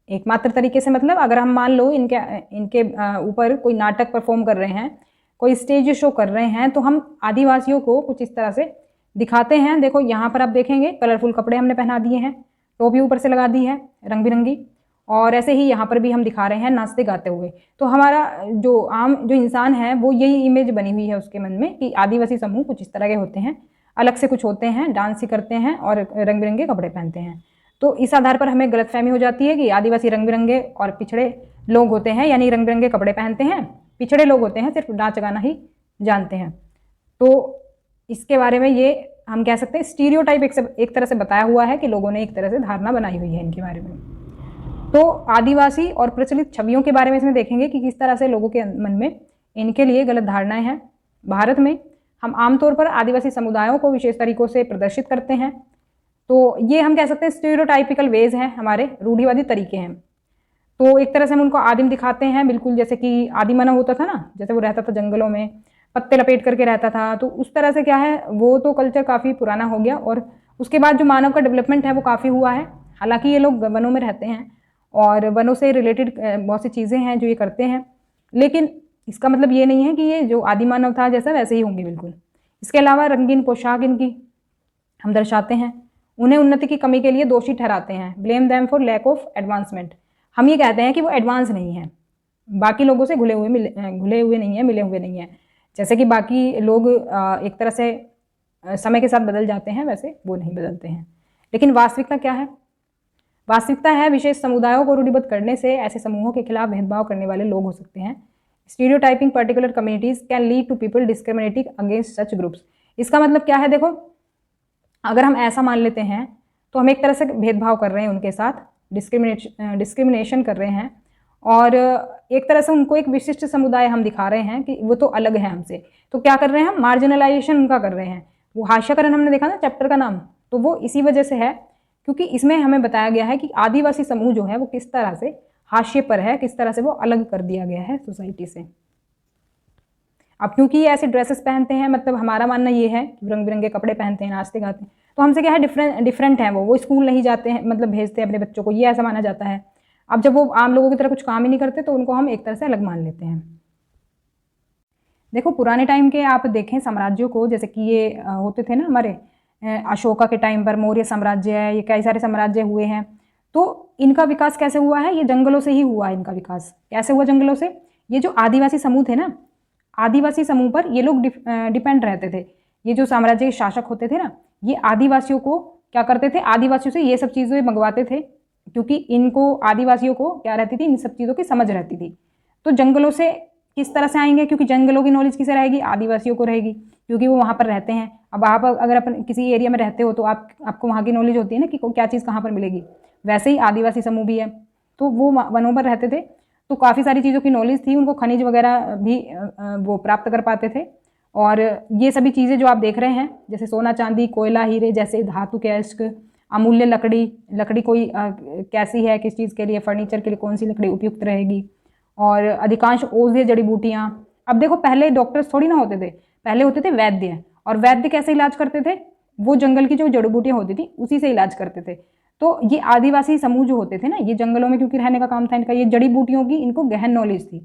एकमात्र तरीके से मतलब अगर हम मान लो इनके ऊपर कोई नाटक परफॉर्म कर रहे हैं, कोई स्टेज शो कर रहे हैं, तो हम आदिवासियों को कुछ इस तरह से दिखाते हैं। देखो यहाँ पर आप देखेंगे कलरफुल कपड़े हमने पहना दिए हैं, टोपी ऊपर से लगा दी है रंग बिरंगी, और ऐसे ही यहाँ पर भी हम दिखा रहे हैं नाचते गाते हुए। तो हमारा जो आम जो इंसान है वो यही इमेज बनी हुई है उसके मन में कि आदिवासी समूह कुछ इस तरह के होते हैं, अलग से कुछ होते हैं, डांस ही करते हैं और रंग बिरंगे कपड़े पहनते हैं। तो इस आधार पर हमें गलतफहमी हो जाती है कि आदिवासी रंग बिरंगे और पिछड़े लोग होते हैं, यानी रंग बिरंगे कपड़े पहनते हैं, पिछड़े लोग होते हैं सिर्फ नाच गाना ही जानते हैं। तो इसके बारे में ये हम कह सकते हैं स्टीरियोटाइप एक तरह से बताया हुआ है कि लोगों ने एक तरह से धारणा बनाई हुई है इनके बारे में। तो आदिवासी और प्रचलित छवियों के बारे में इसमें देखेंगे कि किस तरह से लोगों के मन में इनके लिए गलत धारणाएं हैं। भारत में हम आमतौर पर आदिवासी समुदायों को विशेष तरीकों से प्रदर्शित करते हैं। तो ये हम कह सकते हैं स्टीरियोटाइपिकल वेज हैं, हमारे रूढ़िवादी तरीके हैं। तो एक तरह से हम उनको आदिम दिखाते हैं, बिल्कुल जैसे कि आदि मानव होता था ना, जैसे वो रहता था जंगलों में, पत्ते लपेट करके रहता था। तो उस तरह से क्या है, वो तो कल्चर काफ़ी पुराना हो गया। और उसके बाद जो मानव का डेवलपमेंट है वो काफ़ी हुआ है। हालांकि ये लोग वनों में रहते हैं और वनों से रिलेटेड बहुत सी चीज़ें हैं जो ये करते हैं, लेकिन इसका मतलब ये नहीं है कि ये जो आदि मानव था जैसा वैसे ही होंगे बिल्कुल। इसके अलावा रंगीन पोशाक इनकी हम दर्शाते हैं, उन्हें उन्नति की कमी के लिए दोषी ठहराते हैं। Blame them for lack of advancement. हम ये कहते हैं कि वो एडवांस नहीं है, बाकी लोगों से घुले हुए नहीं है, मिले हुए नहीं है। जैसे कि बाकी लोग एक तरह से समय के साथ बदल जाते हैं, वैसे वो नहीं बदलते हैं। लेकिन वास्तविकता क्या है? वास्तविकता है विशेष समुदायों को रूढ़िबद्ध करने से ऐसे समूहों के खिलाफ भेदभाव करने वाले लोग हो सकते हैं। Stereotyping particular communities can lead to people discriminating against such groups. इसका मतलब क्या है? देखो, अगर हम ऐसा मान लेते हैं तो हम एक तरह से भेदभाव कर रहे हैं उनके साथ, डिस्क्रिमिनेशन कर रहे हैं, और एक तरह से उनको एक विशिष्ट समुदाय हम दिखा रहे हैं कि वो तो अलग है हमसे। तो क्या कर रहे हैं हम? मार्जिनलाइजेशन उनका कर रहे हैं। वो हास्यकरण हमने देखा ना चैप्टर का नाम, तो वो इसी वजह से है, क्योंकि इसमें हमें बताया गया है कि आदिवासी समूह जो है वो किस तरह से हाशिए पर है, किस तरह से वो अलग कर दिया गया है सोसाइटी से। अब क्योंकि ये ऐसे ड्रेसेस पहनते हैं, मतलब हमारा मानना ये है कि रंग बिरंगे कपड़े पहनते हैं, नाचते गाते हैं, तो हमसे क्या है, डिफरेंट है वो स्कूल नहीं जाते हैं, मतलब भेजते हैं अपने बच्चों को, ये ऐसा माना जाता है। अब जब वो आम लोगों की तरह कुछ काम ही नहीं करते तो उनको हम एक तरह से अलग मान लेते हैं। देखो पुराने टाइम के आप देखें साम्राज्यों को, जैसे कि ये होते थे ना हमारे अशोका के टाइम पर मौर्य साम्राज्य है, ये कई सारे साम्राज्य हुए हैं। तो इनका विकास कैसे हुआ है? ये जंगलों से ही हुआ है। इनका विकास कैसे हुआ? जंगलों से। ये जो आदिवासी समूह थे ना, आदिवासी समूह पर ये लोग डिपेंड रहते थे। ये जो साम्राज्य के शासक होते थे ना, ये आदिवासियों को क्या करते थे? आदिवासियों से ये सब चीज़ें मंगवाते थे, क्योंकि इनको आदिवासियों को क्या रहती थी? इन सब चीज़ों की समझ रहती थी। तो जंगलों से किस तरह से आएंगे? क्योंकि जंगलों की नॉलेज किसे रहेगी? आदिवासियों को रहेगी, क्योंकि वो वहाँ पर रहते हैं। अब आप अगर अपन किसी एरिया में रहते हो तो आपको वहाँ की नॉलेज होती है ना कि क्या चीज़ कहाँ पर मिलेगी। वैसे ही आदिवासी समूह भी है, तो वो वनों पर रहते थे, तो काफ़ी सारी चीज़ों की नॉलेज थी उनको, खनिज वगैरह भी वो प्राप्त कर पाते थे। और ये सभी चीज़ें जो आप देख रहे हैं, जैसे सोना चांदी कोयला हीरे जैसे धातु के अयस्क, अमूल्य लकड़ी कोई कैसी है, किस चीज़ के लिए, फर्नीचर के लिए कौन सी लकड़ी उपयुक्त रहेगी, और अधिकांश औषधीय जड़ी बूटियाँ। अब देखो पहले डॉक्टर्स थोड़ी ना होते थे, पहले होते थे वैद्य। और वैद्य कैसे इलाज करते थे? वो जंगल की जो जड़ी बूटियाँ होती थी उसी से इलाज करते थे। तो ये आदिवासी समूह जो होते थे ना, ये जंगलों में क्योंकि रहने का काम था इनका, ये जड़ी बूटियों की इनको गहन नॉलेज थी,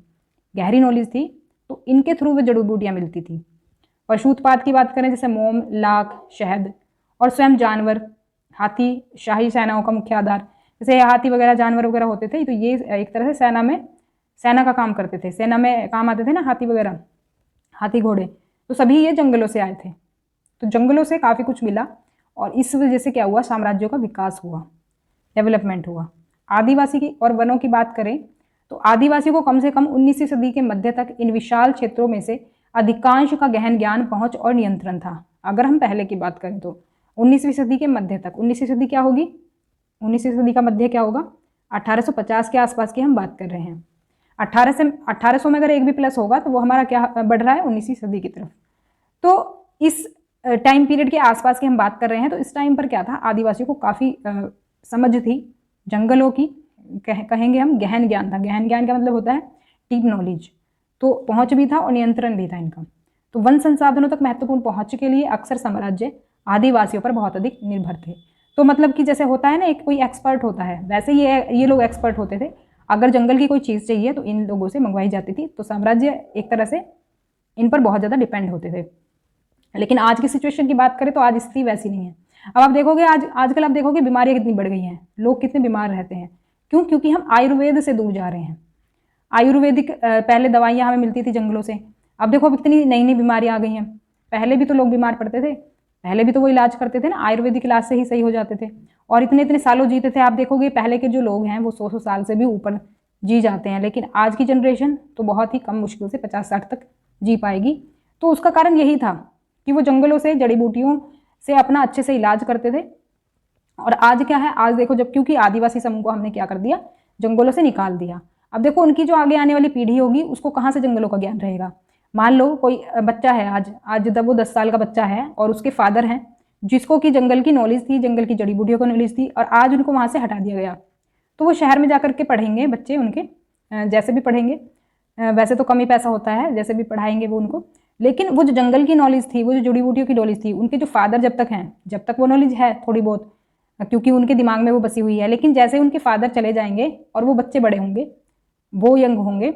गहरी नॉलेज थी, तो इनके थ्रू वो जड़ी बूटियाँ मिलती थी। पशु उत्पाद की बात करें, जैसे मोम, लाख, शहद, और स्वयं जानवर, हाथी शाही सेनाओं का मुख्य आधार। जैसे हाथी वगैरह जानवर वगैरह होते थे, तो ये एक तरह से सेना का काम करते थे, सेना में काम आते थे ना हाथी वगैरह, हाथी घोड़े, तो सभी ये जंगलों से आए थे। तो जंगलों से काफ़ी कुछ मिला, और इस वजह से क्या हुआ? साम्राज्यों का विकास हुआ, डेवलपमेंट हुआ। आदिवासी की और वनों की बात करें तो आदिवासियों को कम से कम 19वीं सदी के मध्य तक इन विशाल क्षेत्रों में से अधिकांश का गहन ज्ञान, पहुंच और नियंत्रण था। अगर हम पहले की बात करें तो 19वीं सदी के मध्य तक, 19वीं सदी क्या होगी? 19वीं सदी का मध्य क्या होगा? 1850 के आसपास की हम बात कर रहे हैं। 1800 में अगर एक भी प्लस होगा तो वो हमारा क्या बढ़ रहा है? 19वीं सदी की तरफ। तो इस टाइम पीरियड के आसपास की हम बात कर रहे हैं। तो इस टाइम पर क्या था? आदिवासियों को काफ़ी समझ थी जंगलों की, कहेंगे हम गहन ज्ञान था। गहन ज्ञान का मतलब होता है डीप नॉलेज। तो पहुंच भी था और नियंत्रण भी था इनका। तो वन संसाधनों तक महत्वपूर्ण पहुंच के लिए अक्सर साम्राज्य आदिवासियों पर बहुत अधिक निर्भर थे। तो मतलब कि जैसे होता है ना, एक कोई एक्सपर्ट होता है, वैसे ये लोग एक्सपर्ट होते थे। अगर जंगल की कोई चीज़ चाहिए तो इन लोगों से मंगवाई जाती थी। तो साम्राज्य एक तरह से इन पर बहुत ज़्यादा डिपेंड होते थे। लेकिन आज की सिचुएशन की बात करें तो आज स्थिति वैसी नहीं है। अब आप देखोगे आजकल आप देखोगे बीमारियां कितनी बढ़ गई हैं, लोग कितने बीमार रहते हैं। क्यों? क्योंकि हम आयुर्वेद से दूर जा रहे हैं। आयुर्वेदिक पहले दवाइयाँ हमें मिलती थी जंगलों से, अब देखो अब इतनी नई नई बीमारियाँ आ गई हैं। पहले भी तो लोग बीमार पड़ते थे, पहले भी तो वो इलाज करते थे ना, आयुर्वेदिक इलाज से ही सही हो जाते थे, और इतने इतने सालों जीते थे। आप देखोगे पहले के जो लोग हैं वो 100 साल से भी ऊपर जी जाते हैं। लेकिन आज की जनरेशन तो बहुत ही कम, मुश्किल से 50-60 तक जी पाएगी। तो उसका कारण यही था कि वो जंगलों से जड़ी बूटियों से अपना अच्छे से इलाज करते थे। और आज क्या है? आज देखो, जब क्योंकि आदिवासी समूह को हमने क्या कर दिया? जंगलों से निकाल दिया। अब देखो उनकी जो आगे आने वाली पीढ़ी होगी उसको कहाँ से जंगलों का ज्ञान रहेगा? मान लो कोई बच्चा है, आज जब वो 10 साल का बच्चा है और उसके फादर हैं जिसको कि जंगल की नॉलेज थी, जंगल की जड़ी बूटियों को नॉलेज थी, और आज उनको वहाँ से हटा दिया गया, तो वो शहर में जाकर के पढ़ेंगे बच्चे उनके, जैसे भी पढ़ेंगे, वैसे तो कम ही पैसा होता है, जैसे भी पढ़ाएंगे वो उनको। लेकिन वो जो जंगल की नॉलेज थी, वो जो जड़ी बूटियों की नॉलेज थी, उनके जो फादर जब तक हैं, जब तक वो नॉलेज है थोड़ी बहुत, क्योंकि उनके दिमाग में वो बसी हुई है। लेकिन जैसे उनके फादर चले जाएंगे और वो बच्चे बड़े होंगे, वो यंग होंगे,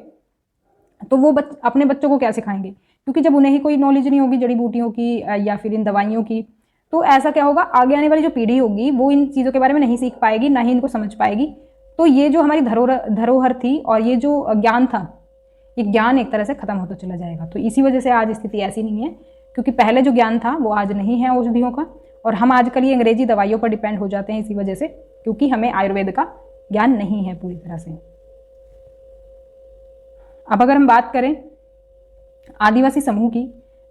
तो वो अपने बच्चों को क्या सिखाएंगे? क्योंकि जब उन्हें ही कोई नॉलेज नहीं होगी जड़ी बूटियों की या फिर इन दवाइयों की, तो ऐसा क्या होगा? आगे आने वाली जो पीढ़ी होगी वो इन चीज़ों के बारे में नहीं सीख पाएगी, ना ही इनको समझ पाएगी। तो ये जो हमारी धरोहर थी और ये जो ज्ञान था, ये ज्ञान एक तरह से खत्म होता चला जाएगा। तो इसी वजह से आज स्थिति ऐसी नहीं है, क्योंकि पहले जो ज्ञान था वो आज नहीं है औषधियों का, और हम आजकल ये अंग्रेजी दवाइयों पर डिपेंड हो जाते हैं इसी वजह से, क्योंकि हमें आयुर्वेद का ज्ञान नहीं है पूरी तरह से। अब अगर हम बात करें आदिवासी समूह की,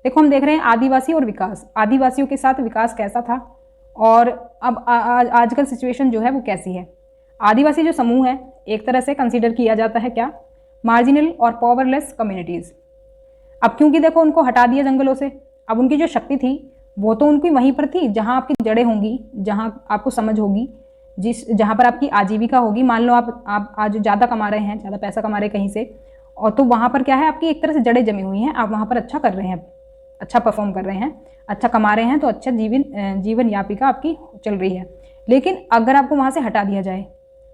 देखो हम देख रहे हैं आदिवासी और विकास, आदिवासियों के साथ विकास कैसा था, और अब आजकल सिचुएशन जो है वो कैसी है। आदिवासी जो समूह है एक तरह से कंसीडर किया जाता है क्या? मार्जिनल और पावरलेस कम्युनिटीज़। अब क्योंकि देखो उनको हटा दिया जंगलों से, अब उनकी जो शक्ति थी वो तो उनकी वहीं पर थी जहाँ आपकी जड़ें होंगी, जहाँ आपको समझ होगी, जहाँ पर आपकी आजीविका होगी। मान लो आप आज ज़्यादा कमा रहे हैं, ज़्यादा पैसा कमा रहे हैं कहीं से, और तो वहाँ पर क्या है, आपकी एक तरह से जड़ें जमी हुई हैं, आप वहाँ पर अच्छा कर रहे हैं, अच्छा परफॉर्म कर रहे हैं, अच्छा कमा रहे हैं, तो अच्छा जीवन यापिका आपकी चल रही है। लेकिन अगर आपको वहाँ से हटा दिया जाए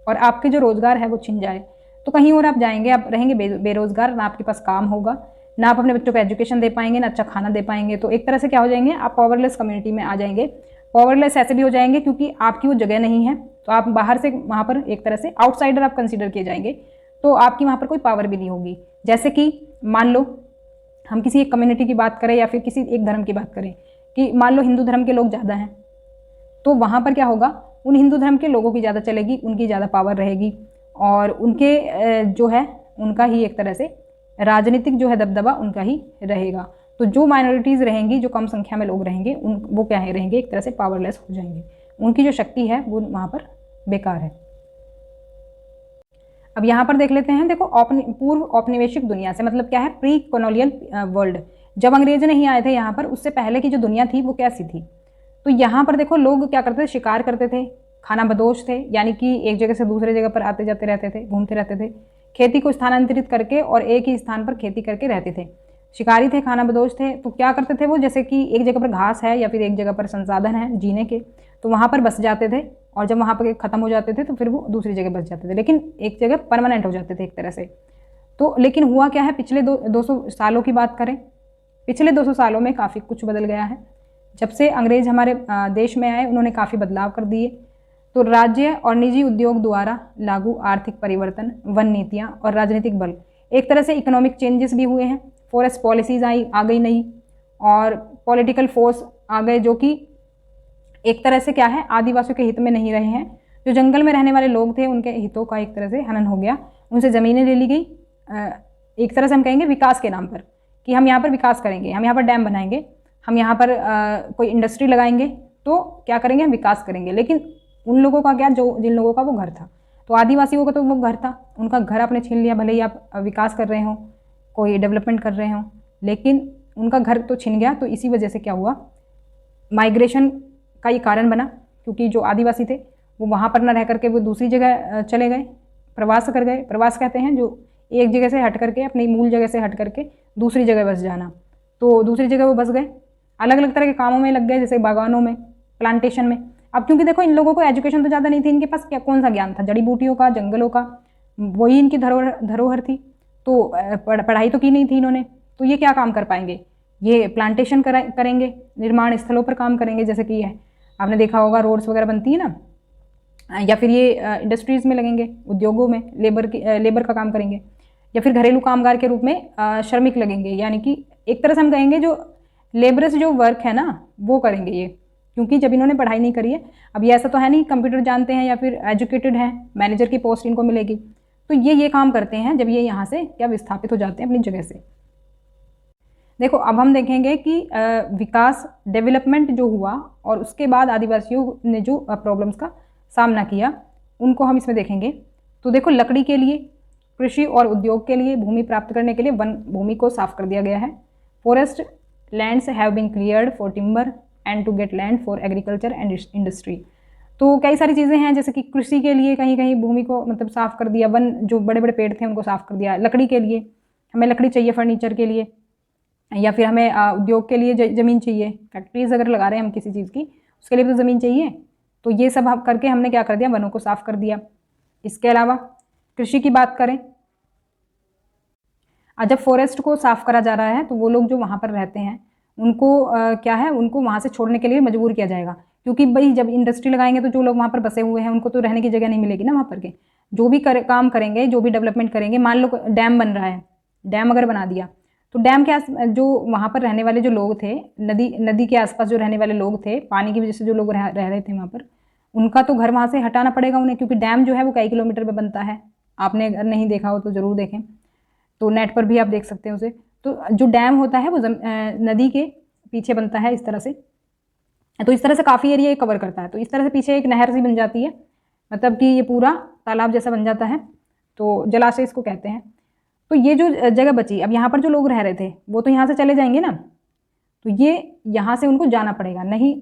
और आपके जो रोज़गार है वो छिन जाए, तो कहीं और आप जाएंगे, आप रहेंगे बेरोज़गार, ना आपके पास काम होगा, ना आप अपने बच्चों को एजुकेशन दे पाएंगे, ना अच्छा खाना दे पाएंगे। तो एक तरह से क्या हो जाएंगे, आप पावरलेस कम्युनिटी में आ जाएंगे। पावरलेस ऐसे भी हो जाएंगे क्योंकि आपकी वो जगह नहीं है, तो आप बाहर से वहाँ पर एक तरह से आउटसाइडर आप कंसिडर किए जाएंगे, तो आपकी वहाँ पर कोई पावर भी नहीं होगी। जैसे कि मान लो हम किसी एक कम्युनिटी की बात करें या फिर किसी एक धर्म की बात करें कि मान लो हिंदू धर्म के लोग ज़्यादा हैं, तो वहाँ पर क्या होगा, उन हिंदू धर्म के लोगों की ज़्यादा चलेगी, उनकी ज़्यादा पावर रहेगी और उनके जो है उनका ही एक तरह से राजनीतिक जो है दबदबा उनका ही रहेगा। तो जो माइनॉरिटीज़ रहेंगी, जो कम संख्या में लोग रहेंगे, वो क्या है, रहेंगे एक तरह से पावरलेस हो जाएंगे, उनकी जो शक्ति है वो वहाँ पर बेकार है। अब यहाँ पर देख लेते हैं, देखो पूर्व औपनिवेशिक दुनिया से मतलब क्या है, प्री कॉलोनियल वर्ल्ड। जब अंग्रेज नहीं आए थे यहाँ पर, उससे पहले की जो दुनिया थी वो कैसी थी। तो यहाँ पर देखो लोग क्या करते थे, शिकार करते थे, खाना बदोश थे, यानी कि एक जगह से दूसरे जगह पर आते जाते रहते थे, घूमते रहते थे, खेती को स्थानांतरित करके और एक ही स्थान पर खेती करके रहते थे। शिकारी थे, खाना बदोश थे, तो क्या करते थे वो, जैसे कि एक जगह पर घास है या फिर एक जगह पर संसाधन है जीने के, तो वहाँ पर बस जाते थे और जब वहाँ पर ख़त्म हो जाते थे तो फिर वो दूसरी जगह बस जाते थे, लेकिन एक जगह परमानेंट हो जाते थे एक तरह से। तो लेकिन हुआ क्या है, पिछले 200 सालों की बात करें, पिछले 200 सालों में काफ़ी कुछ बदल गया है। जब से अंग्रेज हमारे देश में आए, उन्होंने काफ़ी बदलाव कर दिए। तो राज्य और निजी उद्योग द्वारा लागू आर्थिक परिवर्तन, वन नीतियाँ और राजनीतिक बल, एक तरह से इकोनॉमिक चेंजेस भी हुए हैं। फॉरेस्ट पॉलिसीज आ गई नई, और पॉलिटिकल फोर्स आ गए जो कि एक तरह से क्या है, आदिवासियों के हित में नहीं रहे हैं। जो जंगल में रहने वाले लोग थे उनके हितों का एक तरह से हनन हो गया, उनसे ज़मीनें ले ली गई, एक तरह से हम कहेंगे विकास के नाम पर, कि हम यहाँ पर विकास करेंगे, हम यहाँ पर डैम बनाएंगे, हम यहाँ पर कोई इंडस्ट्री लगाएंगे, तो क्या करेंगे, हम विकास करेंगे। लेकिन उन लोगों का क्या, जो जिन लोगों का वो घर था, तो आदिवासियों का तो वो घर था, उनका घर आपने छीन लिया, भले ही आप विकास कर रहे हो, कोई डेवलपमेंट कर रहे हो, लेकिन उनका घर तो छिन गया। तो इसी वजह से क्या हुआ, माइग्रेशन का ये कारण बना, क्योंकि जो आदिवासी थे वो वहाँ पर न रह करके वो दूसरी जगह चले गए, प्रवास कर गए। प्रवास कहते हैं जो एक जगह से हट करके, अपनी मूल जगह से हट करके दूसरी जगह बस जाना। तो दूसरी जगह वो बस गए, अलग अलग तरह के कामों में लग गए, जैसे बागानों में, प्लांटेशन में। अब क्योंकि देखो इन लोगों को एजुकेशन तो ज़्यादा नहीं थी, इनके पास क्या कौन सा ज्ञान था, जड़ी बूटियों का, जंगलों का, वही इनकी धरोहर थी। तो पढ़ाई तो की नहीं थी इन्होंने, तो ये क्या काम कर पाएंगे, ये प्लांटेशन करेंगे, निर्माण स्थलों पर काम करेंगे, जैसे कि है आपने देखा होगा रोड्स वगैरह बनती है ना, या फिर ये इंडस्ट्रीज़ में लगेंगे, उद्योगों में लेबर का काम करेंगे, या फिर घरेलू कामगार के रूप में श्रमिक लगेंगे, यानी कि एक तरह से हम कहेंगे जो लेबरस जो वर्क है ना वो करेंगे ये, क्योंकि जब इन्होंने पढ़ाई नहीं करी है। अब ये ऐसा तो है नहीं कंप्यूटर जानते हैं या फिर एजुकेटेड हैं, मैनेजर की पोस्ट इनको मिलेगी, तो ये काम करते हैं जब ये यहाँ से क्या विस्थापित हो जाते हैं अपनी जगह से। देखो अब हम देखेंगे कि विकास, डेवलपमेंट जो हुआ और उसके बाद आदिवासियों ने जो प्रॉब्लम्स का सामना किया उनको हम इसमें देखेंगे। तो देखो लकड़ी के लिए, कृषि और उद्योग के लिए, भूमि प्राप्त करने के लिए वन भूमि को साफ कर दिया गया है। Forest lands have been cleared for timber and to get land for agriculture and industry. तो कई सारी चीज़ें हैं, जैसे कि कृषि के लिए कहीं कहीं भूमि को मतलब साफ़ कर दिया, वन जो बड़े बड़े पेड़ थे उनको साफ़ कर दिया। लकड़ी के लिए, हमें लकड़ी चाहिए फर्नीचर के लिए, या फिर हमें उद्योग के लिए ज़मीन चाहिए, फैक्ट्रीज अगर लगा रहे हैं हम किसी चीज़ की, उसके लिए तो ज़मीन चाहिए। तो ये सब करके हमने क्या कर दिया, वनों को साफ़ कर दिया। इसके अलावा कृषि की बात करें, जब फॉरेस्ट को साफ़ करा जा रहा है तो वो लोग जो वहाँ पर रहते हैं उनको क्या है, उनको वहाँ से छोड़ने के लिए मजबूर किया जाएगा, क्योंकि भाई जब इंडस्ट्री लगाएंगे तो जो लोग वहाँ पर बसे हुए हैं उनको तो रहने की जगह नहीं मिलेगी ना वहाँ पर के। जो भी काम करेंगे, जो भी डेवलपमेंट करेंगे, मान लो डैम बन रहा है, डैम अगर बना दिया तो डैम के जो वहाँ पर रहने वाले जो लोग थे, नदी के आसपास जो रहने वाले लोग थे, पानी की वजह से जो लोग रह रहे थे वहाँ पर, उनका तो घर वहाँ से हटाना पड़ेगा उन्हें, क्योंकि डैम जो है वो कई किलोमीटर पे बनता है। आपने अगर नहीं देखा हो तो ज़रूर देखें, तो नेट पर भी आप देख सकते हैं उसे। तो जो डैम होता है वो नदी के पीछे बनता है इस तरह से, तो इस तरह से काफ़ी एरिया कवर करता है। तो इस तरह से पीछे एक नहर सी बन जाती है, मतलब कि ये पूरा तालाब जैसा बन जाता है, तो जलाशय इसको कहते हैं। तो ये जो जगह बची, अब यहाँ पर जो लोग रह रहे थे वो तो यहाँ से चले जाएंगे ना, तो ये यहाँ से उनको जाना पड़ेगा। नहीं,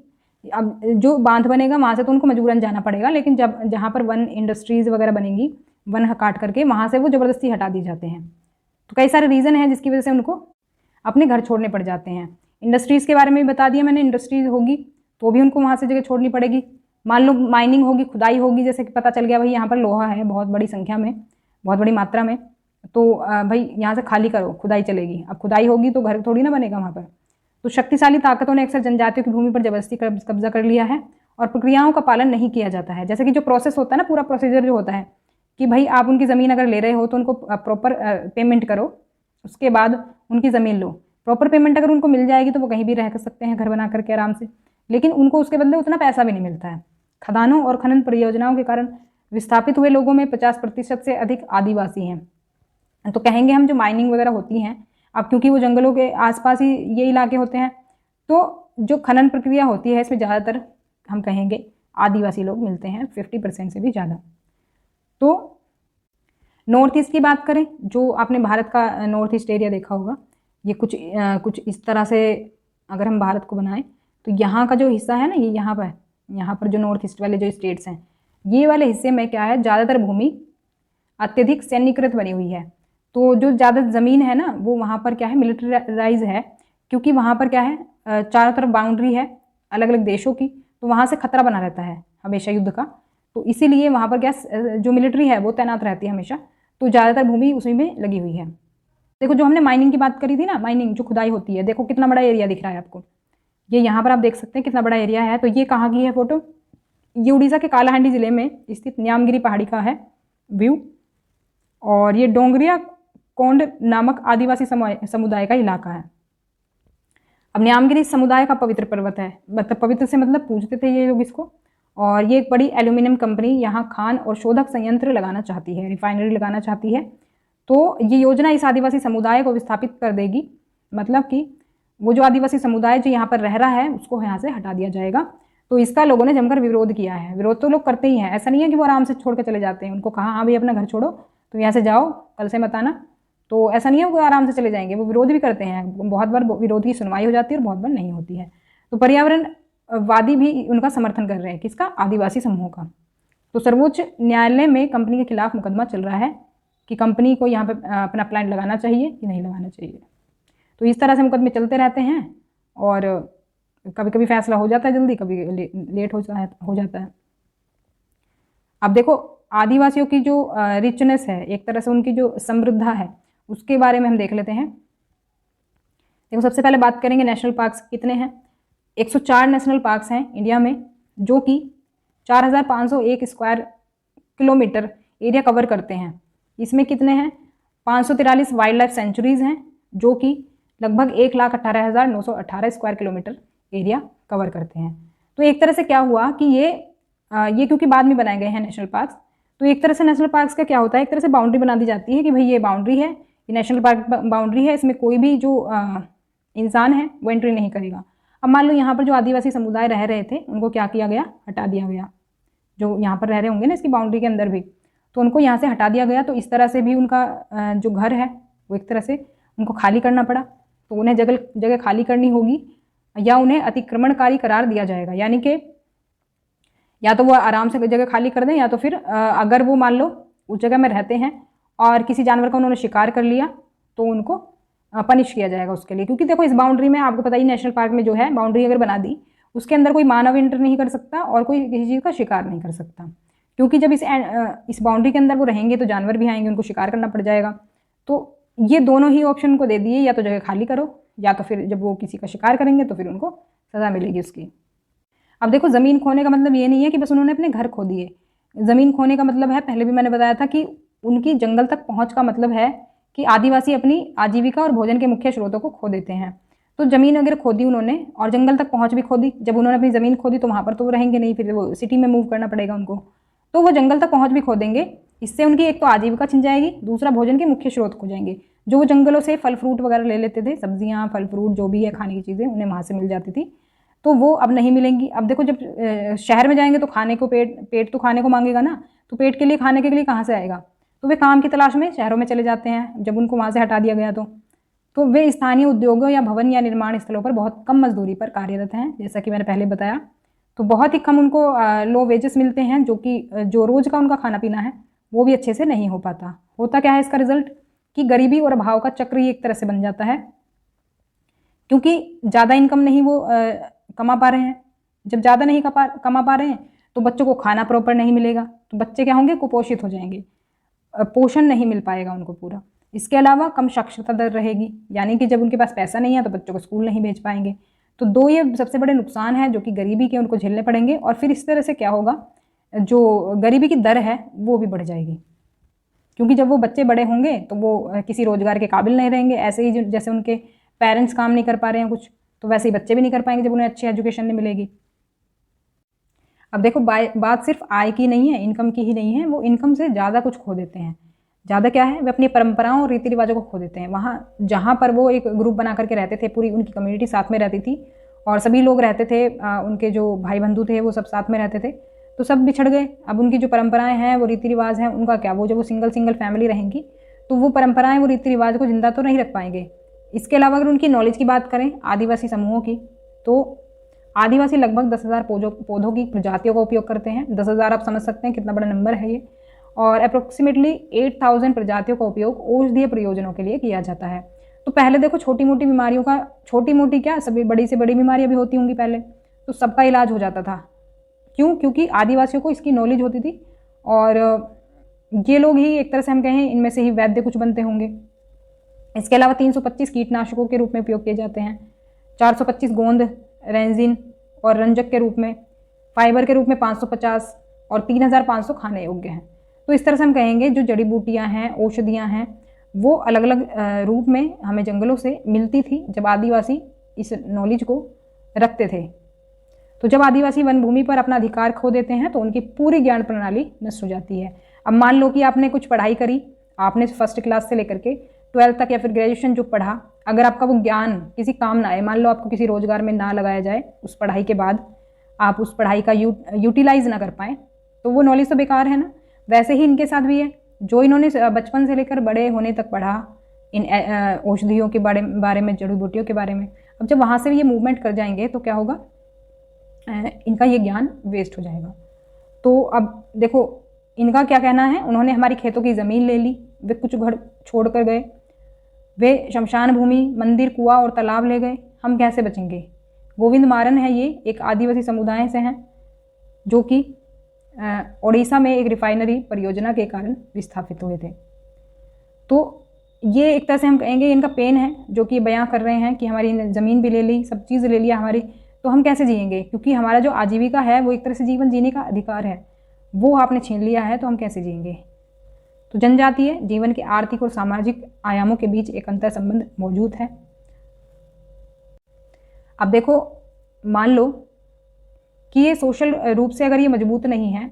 अब जो बांध बनेगा वहाँ से तो उनको मजबूरन जाना पड़ेगा, लेकिन जब जहाँ पर वन इंडस्ट्रीज़ वगैरह बनेंगी, वन काट करके वहाँ से वो ज़बरदस्ती हटा दी जाते हैं। तो कई सारे रीज़न हैं जिसकी वजह से उनको अपने घर छोड़ने पड़ जाते हैं। इंडस्ट्रीज़ के बारे में भी बता दिया मैंने, इंडस्ट्रीज़ होगी तो भी उनको वहाँ से जगह छोड़नी पड़ेगी। मान लो माइनिंग होगी, खुदाई होगी, जैसे कि पता चल गया भाई यहाँ पर लोहा है बहुत बड़ी संख्या में, बहुत बड़ी मात्रा में, तो भाई यहाँ से खाली करो, खुदाई चलेगी। अब खुदाई होगी तो घर थोड़ी ना बनेगा वहाँ पर। तो शक्तिशाली ताकतों ने अक्सर जनजातियों की भूमि पर जबरदस्ती कब्जा कर लिया है और प्रक्रियाओं का पालन नहीं किया जाता है। जैसे कि जो प्रोसेस होता है ना, पूरा प्रोसीजर जो होता है कि भाई आप उनकी ज़मीन अगर ले रहे हो तो उनको प्रॉपर पेमेंट करो, उसके बाद उनकी ज़मीन लो। प्रॉपर पेमेंट अगर उनको मिल जाएगी तो वो कहीं भी रह सकते हैं घर बना करके आराम से, लेकिन उनको उसके बदले उतना पैसा भी नहीं मिलता है। खदानों और खनन परियोजनाओं के कारण विस्थापित हुए लोगों में 50% से अधिक आदिवासी हैं। तो कहेंगे हम जो माइनिंग वगैरह होती हैं, अब क्योंकि वो जंगलों के आसपास ही ये इलाके होते हैं, तो जो खनन प्रक्रिया होती है इसमें ज़्यादातर हम कहेंगे आदिवासी लोग मिलते हैं, 50% से भी ज़्यादा। तो नॉर्थ ईस्ट की बात करें, जो आपने भारत का नॉर्थ ईस्ट एरिया देखा होगा, ये कुछ इस तरह से अगर हम भारत को बनाएं तो यहाँ का जो हिस्सा है ना, ये यहाँ पर जो नॉर्थ ईस्ट वाले जो स्टेट्स हैं, ये वाले हिस्से में क्या है, ज़्यादातर भूमि अत्यधिक सैन्यकृत बनी हुई है। तो जो ज़्यादा ज़मीन है ना वो वहाँ पर क्या है, मिलिट्राइज है, क्योंकि वहाँ पर क्या है, चारों तरफ बाउंड्री है अलग अलग देशों की, तो वहाँ से खतरा बना रहता है हमेशा युद्ध का। तो इसीलिए वहाँ पर क्या जो मिलिट्री है वो तैनात रहती है हमेशा, तो ज़्यादातर भूमि उसी में लगी हुई है। देखो जो हमने माइनिंग की बात करी थी ना, माइनिंग जो खुदाई होती है, देखो कितना बड़ा एरिया दिख रहा है आपको, ये यहाँ पर आप देख सकते हैं कितना बड़ा एरिया है। तो ये कहाँ की है फोटो, ये उड़ीसा के कालाहांडी जिले में स्थित न्यामगिरी पहाड़ी का है व्यू, और ये डोंगरिया कोंड नामक आदिवासी समुदाय का इलाका है। अब न्यामगिरी समुदाय का पवित्र पर्वत है, मतलब पवित्र से मतलब पूजते थे ये लोग इसको, और ये एक बड़ी एल्यूमिनियम कंपनी यहाँ खान और शोधक संयंत्र लगाना चाहती है, रिफाइनरी लगाना चाहती है। तो ये योजना इस आदिवासी समुदाय को विस्थापित कर देगी, मतलब कि वो जो आदिवासी समुदाय जो यहाँ पर रह रहा है उसको यहाँ से हटा दिया जाएगा। तो इसका लोगों ने जमकर विरोध किया है। विरोध तो लोग करते ही हैं, ऐसा नहीं है कि वो आराम से छोड़ के चले जाते हैं। उनको कहा हाँ भाई अपना घर छोड़ो, तो यहाँ से जाओ, कल से मत आना, तो ऐसा नहीं है वो आराम से चले जाएंगे, वो विरोध भी करते हैं। बहुत बार विरोध की सुनवाई हो जाती है और बहुत बार नहीं होती है। तो पर्यावरणवादी भी उनका समर्थन कर रहे हैं, किसका, आदिवासी समूह का। तो सर्वोच्च न्यायालय में कंपनी के खिलाफ मुकदमा चल रहा है कि कंपनी को यहाँ पर अपना प्लांट लगाना चाहिए कि नहीं लगाना चाहिए। तो इस तरह से मुकदमे चलते रहते हैं और कभी कभी फैसला हो जाता है जल्दी, कभी लेट हो जाता है। अब देखो आदिवासियों की जो रिचनेस है, एक तरह से उनकी जो समृद्धा है, उसके बारे में हम देख लेते हैं। देखो सबसे पहले बात करेंगे नेशनल पार्क्स कितने हैं। 104 नेशनल पार्क्स हैं इंडिया में, जो कि 4501 स्क्वायर किलोमीटर एरिया कवर करते हैं। इसमें कितने हैं, 543 वाइल्ड लाइफ सेंचुरीज हैं, जो कि लगभग 1,18,918 स्क्वायर किलोमीटर एरिया कवर करते हैं। तो एक तरह से क्या हुआ कि ये क्योंकि बाद में बनाए गए हैं नेशनल पार्क्स, तो एक तरह से नेशनल पार्क्स का क्या होता है, एक तरह से बाउंड्री बना दी जाती है कि भाई ये बाउंड्री है, ये नेशनल पार्क बाउंड्री है, इसमें कोई भी जो इंसान है वो एंट्री नहीं करेगा। अब मान लो यहाँ पर जो आदिवासी समुदाय रह रहे थे उनको क्या किया गया, हटा दिया गया। जो यहाँ पर रह रहे होंगे ना इसकी बाउंड्री के अंदर भी, तो उनको यहाँ से हटा दिया गया। तो इस तरह से भी उनका जो घर है वो एक तरह से उनको खाली करना पड़ा। तो उन्हें जगह खाली करनी होगी या उन्हें अतिक्रमणकारी करार दिया जाएगा, यानी कि या तो वो आराम से जगह खाली कर दें, या तो फिर अगर वो मान लो उस जगह में रहते हैं और किसी जानवर का उन्होंने शिकार कर लिया तो उनको पनिश किया जाएगा उसके लिए। क्योंकि देखो इस बाउंड्री में आपको पता ही, नेशनल पार्क में जो है बाउंड्री अगर बना दी, उसके अंदर कोई मानव एंटर नहीं कर सकता और कोई किसी चीज़ का शिकार नहीं कर सकता, क्योंकि जब इस बाउंड्री के अंदर वो रहेंगे तो जानवर भी आएंगे, उनको शिकार करना पड़ जाएगा। तो ये दोनों ही ऑप्शन उनको दे दिए, या तो जगह खाली करो, या तो फिर जब वो किसी का शिकार करेंगे तो फिर उनको सज़ा मिलेगी उसकी। अब देखो ज़मीन खोने का मतलब ये नहीं है कि बस उन्होंने अपने घर खो दिए। ज़मीन खोने का मतलब है, पहले भी मैंने बताया था कि उनकी जंगल तक पहुंच का मतलब है कि आदिवासी अपनी आजीविका और भोजन के मुख्य स्रोतों को खो देते हैं। तो ज़मीन अगर खोदी उन्होंने और जंगल तक पहुंच भी खोदी, जब उन्होंने अपनी ज़मीन खोदी तो वहाँ पर तो वो रहेंगे नहीं, फिर वो सिटी में मूव करना पड़ेगा उनको, तो वो जंगल तक पहुँच भी खो देंगे। इससे उनकी एक तो आजीविका छिन जाएगी, दूसरा भोजन के मुख्य स्रोत खो जाएंगे। जो वो जंगलों से फल फ्रूट वगैरह ले लेते थे, सब्जियाँ फल फ्रूट जो भी है खाने की चीज़ें उन्हें वहाँ से मिल जाती थी, तो वो अब नहीं मिलेंगी। अब देखो जब शहर में जाएंगे तो खाने को पेट तो खाने को मांगेगा ना, तो पेट के लिए खाने के लिए कहाँ से आएगा, तो वे काम की तलाश में शहरों में चले जाते हैं। जब उनको वहाँ से हटा दिया गया तो वे स्थानीय उद्योगों या भवन या निर्माण स्थलों पर बहुत कम मजदूरी पर कार्यरत हैं, जैसा कि मैंने पहले बताया। तो बहुत ही कम उनको लो वेजेस मिलते हैं, जो कि जो रोज़ का उनका खाना पीना है वो भी अच्छे से नहीं हो पाता। होता क्या है इसका रिजल्ट, कि गरीबी और अभाव का चक्र ही एक तरह से बन जाता है, क्योंकि ज़्यादा इनकम नहीं वो कमा पा रहे हैं। जब ज़्यादा नहीं कमा पा रहे हैं तो बच्चों को खाना प्रॉपर नहीं मिलेगा, तो बच्चे क्या होंगे, कुपोषित हो जाएंगे। पोषण नहीं मिल पाएगा उनको पूरा। इसके अलावा कम साक्षरता दर रहेगी, यानी कि जब उनके पास पैसा नहीं है तो बच्चों को स्कूल नहीं भेज पाएंगे। तो दो ये सबसे बड़े नुकसान हैं जो कि गरीबी के उनको झेलने पड़ेंगे। और फिर इस तरह से क्या होगा, जो गरीबी की दर है वो भी बढ़ जाएगी, क्योंकि जब वो बच्चे बड़े होंगे तो वो किसी रोजगार के काबिल नहीं रहेंगे। ऐसे ही जैसे उनके पेरेंट्स काम नहीं कर पा रहे हैं कुछ, तो वैसे ही बच्चे भी नहीं कर पाएंगे जब उन्हें अच्छी एजुकेशन नहीं मिलेगी। अब देखो बात सिर्फ आय की नहीं है, इनकम की ही नहीं है, वो इनकम से ज़्यादा कुछ खो देते हैं। ज़्यादा क्या है, वे अपनी परंपराओं और रीति रिवाजों को खो देते हैं। वहाँ जहाँ पर वो एक ग्रुप बना करके रहते थे, पूरी उनकी कम्युनिटी साथ में रहती थी और सभी लोग रहते थे, उनके जो भाई बंधु थे वो सब साथ में रहते थे, तो सब बिछड़ गए। अब उनकी जो परंपराएं हैं, वो रीति रिवाज हैं, उनका क्या, वो जब वो सिंगल फैमिली रहेंगी तो वो परंपराएं, वो रीति रिवाज को जिंदा तो नहीं रख पाएंगे। इसके अलावा अगर उनकी नॉलेज की बात करें आदिवासी समूहों की, तो आदिवासी लगभग 10,000 पौधों की प्रजातियों का उपयोग करते हैं। 10,000 आप समझ सकते हैं कितना बड़ा नंबर है ये। और अप्रोक्सीमेटली 8,000 प्रजातियों का उपयोग औषधीय प्रयोजनों के लिए किया जाता है। तो पहले देखो छोटी मोटी बीमारियों का, छोटी मोटी क्या, सभी बड़ी से बड़ी बीमारियां भी होती होंगी पहले, तो सबका इलाज हो जाता था। क्यों? क्योंकि आदिवासियों को इसकी नॉलेज होती थी और ये लोग ही एक तरह से हम कहें इनमें से ही वैद्य कुछ बनते होंगे। इसके अलावा 325 कीटनाशकों के रूप में उपयोग किए जाते हैं, 425 गोंद, रेंजिन और रंजक के रूप में, फाइबर के रूप में 550 और 3,500 खाने योग्य हैं। तो इस तरह से हम कहेंगे जो जड़ी बूटियां हैं, औषधियां हैं, वो अलग अलग रूप में हमें जंगलों से मिलती थी जब आदिवासी इस नॉलेज को रखते थे। तो जब आदिवासी वन भूमि पर अपना अधिकार खो देते हैं तो उनकी पूरी ज्ञान प्रणाली नष्ट हो जाती है। अब मान लो कि आपने कुछ पढ़ाई करी, आपने फर्स्ट क्लास से लेकर के 12th तक या फिर ग्रेजुएशन जो पढ़ा, अगर आपका वो ज्ञान किसी काम ना आए, मान लो आपको किसी रोजगार में ना लगाया जाए, उस पढ़ाई के बाद आप उस पढ़ाई का यूटिलाइज ना कर पाएँ, तो वो नॉलेज तो बेकार है ना। वैसे ही इनके साथ भी है, जो इन्होंने बचपन से लेकर बड़े होने तक पढ़ा इन औषधियों के बारे में, जड़ी बूटियों के बारे में, अब जब वहाँ से भी ये मूवमेंट कर जाएंगे तो क्या होगा, इनका ये ज्ञान वेस्ट हो जाएगा। तो अब देखो इनका क्या कहना है, उन्होंने हमारी खेतों की ज़मीन ले ली, वे कुछ घर छोड़ कर गए, वे शमशान भूमि, मंदिर, कुआं और तालाब ले गए, हम कैसे बचेंगे। गोविंद मारन है, ये एक आदिवासी समुदाय से हैं जो कि ओडिशा में एक रिफाइनरी परियोजना के कारण विस्थापित हुए थे। तो ये एक तरह से हम कहेंगे इनका पेन है जो कि बयां कर रहे हैं कि हमारी ज़मीन भी ले ली, सब चीज़ ले लिया हमारी, तो हम कैसे जिएंगे, क्योंकि हमारा जो आजीविका है वो एक तरह से जीवन जीने का अधिकार है, वो आपने छीन लिया है, तो हम कैसे जिएंगे। तो जनजातीय जीवन के आर्थिक और सामाजिक आयामों के बीच एक अंतर संबंध मौजूद है। अब देखो मान लो कि ये सोशल रूप से अगर ये मजबूत नहीं है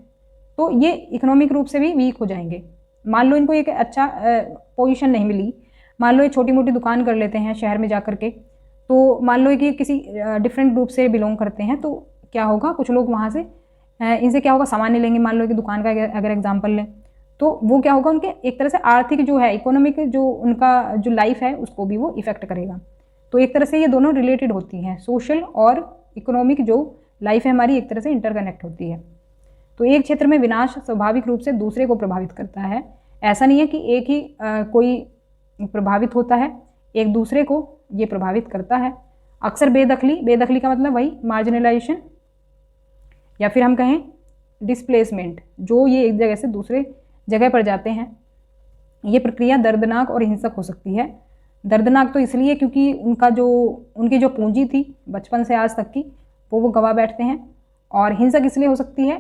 तो ये इकोनॉमिक रूप से भी वीक हो जाएंगे। मान लो इनको एक अच्छा पोजीशन नहीं मिली, मान लो ये छोटी मोटी दुकान कर लेते हैं शहर में जा कर के, तो मान लो कि किसी डिफरेंट ग्रुप से बिलोंग करते हैं, तो क्या होगा, कुछ लोग वहाँ से इनसे क्या होगा, सामान नहीं लेंगे। मान लो कि दुकान का अगर एग्जाम्पल लें तो वो क्या होगा, उनके एक तरह से आर्थिक जो है, इकोनॉमिक जो उनका जो लाइफ है उसको भी वो इफेक्ट करेगा। तो एक तरह से ये दोनों रिलेटेड होती हैं, सोशल और इकोनॉमिक जो लाइफ है हमारी एक तरह से इंटरकनेक्ट होती है। तो एक क्षेत्र में विनाश स्वाभाविक रूप से दूसरे को प्रभावित करता है। ऐसा नहीं है कि एक ही कोई प्रभावित होता है, एक दूसरे को ये प्रभावित करता है। अक्सर बेदखली का मतलब वही मार्जिनलाइजेशन या फिर हम कहें डिस्प्लेसमेंट, जो ये एक जगह से दूसरे जगह पर जाते हैं, ये प्रक्रिया दर्दनाक और हिंसक हो सकती है। दर्दनाक तो इसलिए क्योंकि उनकी जो पूंजी थी बचपन से आज तक की वो गवा बैठते हैं, और हिंसक इसलिए हो सकती है,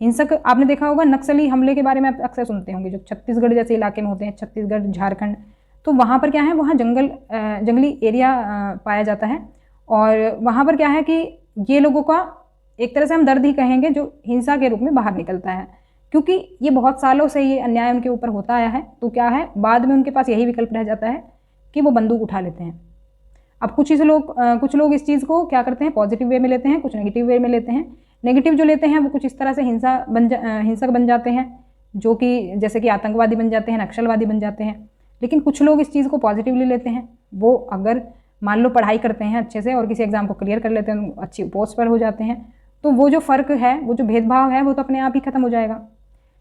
हिंसक आपने देखा होगा नक्सली हमले के बारे में आप अक्सर सुनते होंगे, जो छत्तीसगढ़ जैसे इलाके में होते हैं, छत्तीसगढ़, झारखंड, तो वहाँ पर क्या है, वहाँ जंगली एरिया पाया जाता है, और वहाँ पर क्या है कि ये लोगों का एक तरह से हम दर्द ही कहेंगे जो हिंसा के रूप में बाहर निकलता है, क्योंकि ये बहुत सालों से ये अन्याय उनके ऊपर होता आया है। तो क्या है, बाद में उनके पास यही विकल्प रह जाता है कि वो बंदूक उठा लेते हैं। अब कुछ लोग इस चीज़ को क्या करते हैं, पॉजिटिव वे में लेते हैं, कुछ नेगेटिव वे में लेते हैं। नेगेटिव जो लेते हैं वो कुछ इस तरह से हिंसक बन जाते हैं, जो कि जैसे कि आतंकवादी बन जाते हैं, नक्सलवादी बन जाते हैं। लेकिन कुछ लोग इस चीज़ को पॉजिटिवली लेते हैं, वो अगर मान लो पढ़ाई करते हैं अच्छे से और किसी एग्जाम को क्लियर कर लेते हैं, अच्छी पोस्ट पर हो जाते हैं, तो वो जो फ़र्क है, वो जो भेदभाव है, वो तो अपने आप ही खत्म हो जाएगा।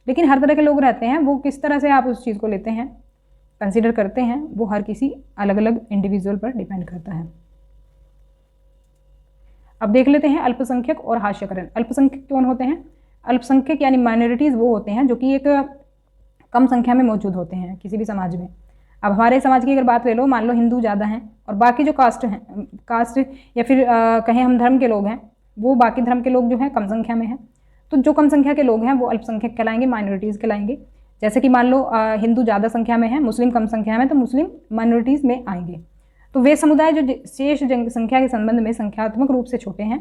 लेकिन हर तरह के लोग रहते हैं, वो किस तरह से आप उस चीज़ को लेते हैं, कंसीडर करते हैं, वो हर किसी अलग अलग इंडिविजुअल पर डिपेंड करता है। अब देख लेते हैं अल्पसंख्यक और हास्यकरण। अल्पसंख्यक कौन होते हैं? अल्पसंख्यक यानी माइनॉरिटीज़ वो होते हैं जो कि एक कम संख्या में मौजूद होते हैं किसी भी समाज में। अब हमारे समाज की अगर बात ले लो, मान लो हिंदू ज़्यादा हैं और बाकी जो कास्ट या फिर कहें हम धर्म के लोग हैं, वो बाकी धर्म के लोग जो हैं कम संख्या में हैं। तो जो कम संख्या के लोग हैं वो अल्पसंख्यक कहलाएंगे, माइनॉरिटीज़ कहलाएंगे। जैसे कि मान लो हिंदू ज़्यादा संख्या में है, मुस्लिम कम संख्या में, तो मुस्लिम माइनॉरिटीज़ में आएंगे। तो वे समुदाय जो शेष जनसंख्या के संबंध में संख्यात्मक रूप से छोटे हैं,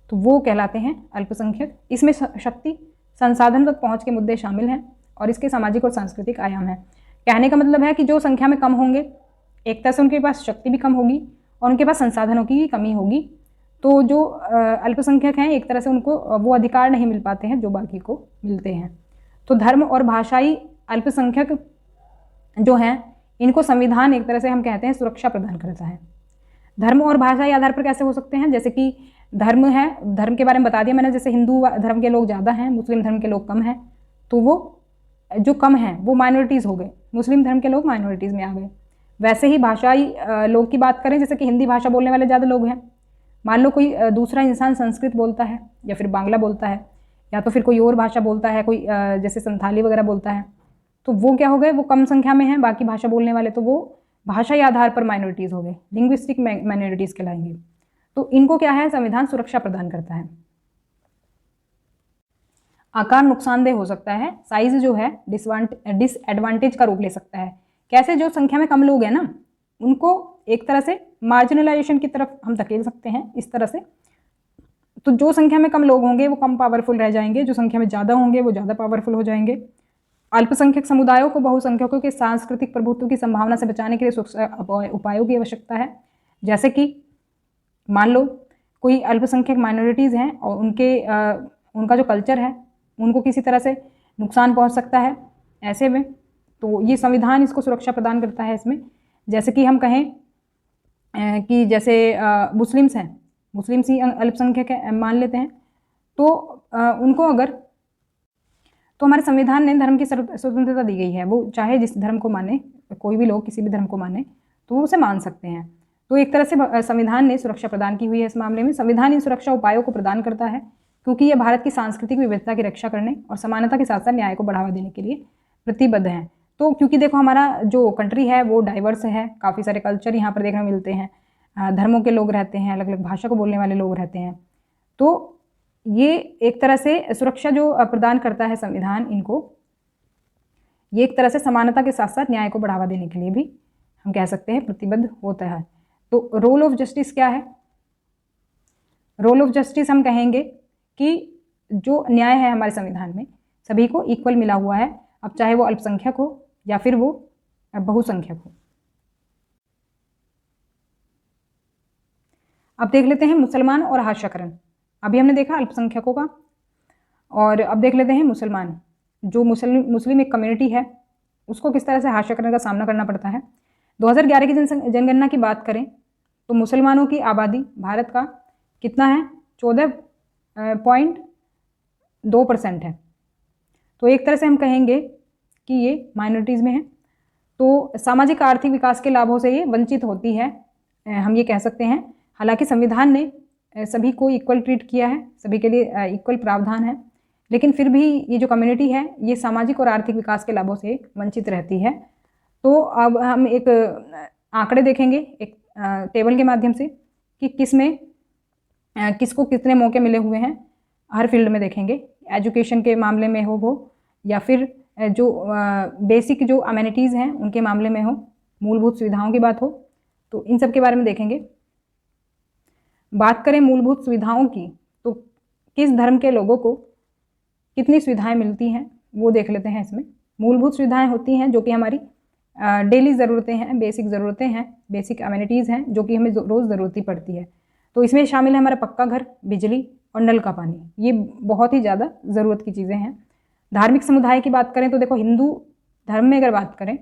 तो वो कहलाते हैं अल्पसंख्यक। इसमें शक्ति संसाधन तक पहुँच के मुद्दे शामिल हैं और इसके सामाजिक और सांस्कृतिक आयाम हैं। कहने का मतलब है कि जो संख्या में कम होंगे, एक तरह से उनके पास शक्ति भी कम होगी और उनके पास संसाधनों की भी कमी होगी। तो जो अल्पसंख्यक हैं, एक तरह से उनको वो अधिकार नहीं मिल पाते हैं जो बाकी को मिलते हैं। तो धर्म और भाषाई अल्पसंख्यक जो हैं, इनको संविधान एक तरह से हम कहते हैं सुरक्षा प्रदान करता है। धर्म और भाषाई आधार पर कैसे हो सकते हैं? जैसे कि धर्म है, धर्म के बारे में बता दिया मैंने, जैसे हिंदू धर्म के लोग ज़्यादा हैं, मुस्लिम धर्म के लोग कम हैं, तो वो जो कम हैं वो माइनॉरिटीज़ हो गए, मुस्लिम धर्म के लोग माइनॉरिटीज़ में आ गए। वैसे ही भाषाई लोग की बात करें, जैसे कि हिंदी भाषा बोलने वाले ज़्यादा लोग हैं। मान लो कोई दूसरा इंसान संस्कृत बोलता है या फिर बांग्ला बोलता है या तो फिर कोई और भाषा बोलता है, कोई जैसे संथाली वगैरह बोलता है, तो वो क्या हो गए, वो कम संख्या में हैं बाकी भाषा बोलने वाले, तो वो भाषाई आधार पर माइनॉरिटीज़ हो गए, लिंग्विस्टिक माइनॉरिटीज़ कहलाएंगे। तो इनको क्या है, संविधान सुरक्षा प्रदान करता है। आकार नुकसानदेह हो सकता है, साइज जो है डिसएडवांटेज का रूप ले सकता है। कैसे? जो संख्या में कम लोग हैं ना, उनको एक तरह से मार्जिनलाइजेशन की तरफ हम धकेल सकते हैं इस तरह से। तो जो संख्या में कम लोग होंगे वो कम पावरफुल रह जाएंगे, जो संख्या में ज़्यादा होंगे वो ज़्यादा पावरफुल हो जाएंगे। अल्पसंख्यक समुदायों को बहुसंख्यकों के सांस्कृतिक प्रभुत्व की संभावना से बचाने के लिए सुरक्षा उपायों की आवश्यकता है। जैसे कि मान लो कोई अल्पसंख्यक माइनॉरिटीज़ हैं और उनका जो कल्चर है उनको किसी तरह से नुकसान पहुंच सकता है, ऐसे में तो ये संविधान इसको सुरक्षा प्रदान करता है इसमें। जैसे कि हम कहें कि जैसे मुस्लिम्स हैं, मुस्लिम्स ही अल्पसंख्यक मान लेते हैं, तो उनको अगर, तो हमारे संविधान ने धर्म की स्वतंत्रता दी गई है, वो चाहे जिस धर्म को माने, कोई भी लोग किसी भी धर्म को माने तो वो उसे मान सकते हैं। तो एक तरह से संविधान ने सुरक्षा प्रदान की हुई है इस मामले में। संविधान इन सुरक्षा उपायों को प्रदान करता है क्योंकि यह भारत की सांस्कृतिक विविधता की रक्षा करने और समानता के साथ साथ न्याय को बढ़ावा देने के लिए प्रतिबद्ध है। तो क्योंकि देखो हमारा जो कंट्री है वो डाइवर्स है, काफ़ी सारे कल्चर यहाँ पर देखने मिलते हैं, धर्मों के लोग रहते हैं, अलग अलग भाषा को बोलने वाले लोग रहते हैं। तो ये एक तरह से सुरक्षा जो प्रदान करता है संविधान इनको, ये एक तरह से समानता के साथ साथ न्याय को बढ़ावा देने के लिए भी हम कह सकते हैं प्रतिबद्ध होता है। तो रोल ऑफ जस्टिस क्या है? रोल ऑफ जस्टिस हम कहेंगे कि जो न्याय है हमारे संविधान में सभी को इक्वल मिला हुआ है, अब चाहे वो अल्पसंख्यक हो या फिर वो बहुसंख्यक हो। अब देख लेते हैं मुसलमान और हाशियाकरण। अभी हमने देखा अल्पसंख्यकों का, और अब देख लेते हैं मुसलमान। जो मुस्लिम एक कम्युनिटी है उसको किस तरह से हाशियाकरण का सामना करना पड़ता है। 2011 की जनगणना की बात करें तो मुसलमानों की आबादी भारत का कितना है, 14.2% है। तो एक तरह से हम कहेंगे कि ये माइनॉरिटीज़ में है। तो सामाजिक आर्थिक विकास के लाभों से ये वंचित होती है, हम ये कह सकते हैं। हालांकि संविधान ने सभी को इक्वल ट्रीट किया है, सभी के लिए इक्वल प्रावधान है, लेकिन फिर भी ये जो कम्युनिटी है ये सामाजिक और आर्थिक विकास के लाभों से वंचित रहती है। तो अब हम एक आंकड़े देखेंगे एक टेबल के माध्यम से कि किसको कितने मौके मिले हुए हैं हर फील्ड में देखेंगे, एजुकेशन के मामले में हो या फिर जो बेसिक जो अमेनिटीज़ हैं उनके मामले में हो, मूलभूत सुविधाओं की बात हो, तो इन सब के बारे में देखेंगे। बात करें मूलभूत सुविधाओं की तो किस धर्म के लोगों को कितनी सुविधाएं मिलती हैं वो देख लेते हैं। इसमें मूलभूत सुविधाएं होती हैं जो कि हमारी डेली ज़रूरतें हैं, बेसिक ज़रूरतें हैं, बेसिक अमेनिटीज़ हैं जो कि हमें रोज़ ज़रूरत ही पड़ती है। तो इसमें शामिल है हमारा पक्का घर, बिजली और नल का पानी, ये बहुत ही ज़्यादा ज़रूरत की चीज़ें हैं। धार्मिक समुदाय की बात करें तो देखो हिंदू धर्म में अगर बात करें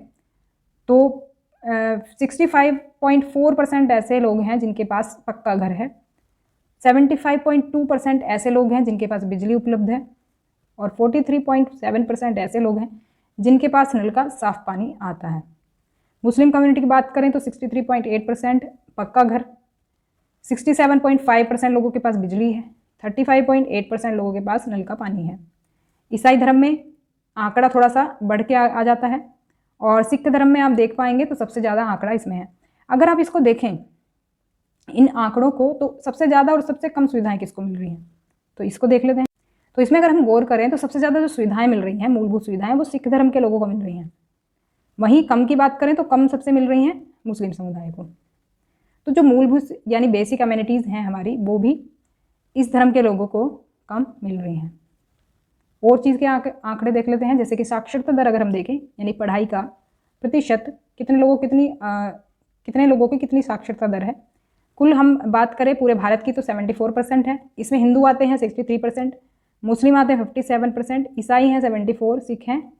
तो 65.4% ऐसे लोग हैं जिनके पास पक्का घर है, 75.2% ऐसे लोग हैं जिनके पास बिजली उपलब्ध है और 43.7% ऐसे लोग हैं जिनके पास नल का साफ पानी आता है। मुस्लिम कम्युनिटी की बात करें तो 63.8% पक्का घर, 67.5% लोगों के पास बिजली है, 35.8% लोगों के पास नल का पानी है। ईसाई धर्म में आंकड़ा थोड़ा सा बढ़ के आ जाता है। और सिख धर्म में आप देख पाएंगे तो सबसे ज़्यादा आंकड़ा इसमें है। अगर आप इसको देखें इन आंकड़ों को, तो सबसे ज़्यादा और सबसे कम सुविधाएं किसको मिल रही हैं, तो इसको देख लेते हैं। तो इसमें अगर हम गौर करें तो सबसे ज़्यादा जो सुविधाएं मिल रही हैं, मूलभूत सुविधाएं, वो सिख धर्म के लोगों को मिल रही हैं। वहीं कम की बात करें तो कम सबसे मिल रही हैं मुस्लिम समुदाय को। तो जो मूलभूत यानी बेसिक अमेनिटीज़ हैं हमारी, वो भी इस धर्म के लोगों को कम मिल रही हैं। और चीज़ के आंकड़े देख लेते हैं, जैसे कि साक्षरता दर अगर हम देखें, यानी पढ़ाई का प्रतिशत, कितने लोगों की कितनी साक्षरता दर है। कुल हम बात करें पूरे भारत की तो 74% है। इसमें हिंदू आते हैं 63%, मुस्लिम आते हैं 57%, ईसाई हैं 74, सिख हैं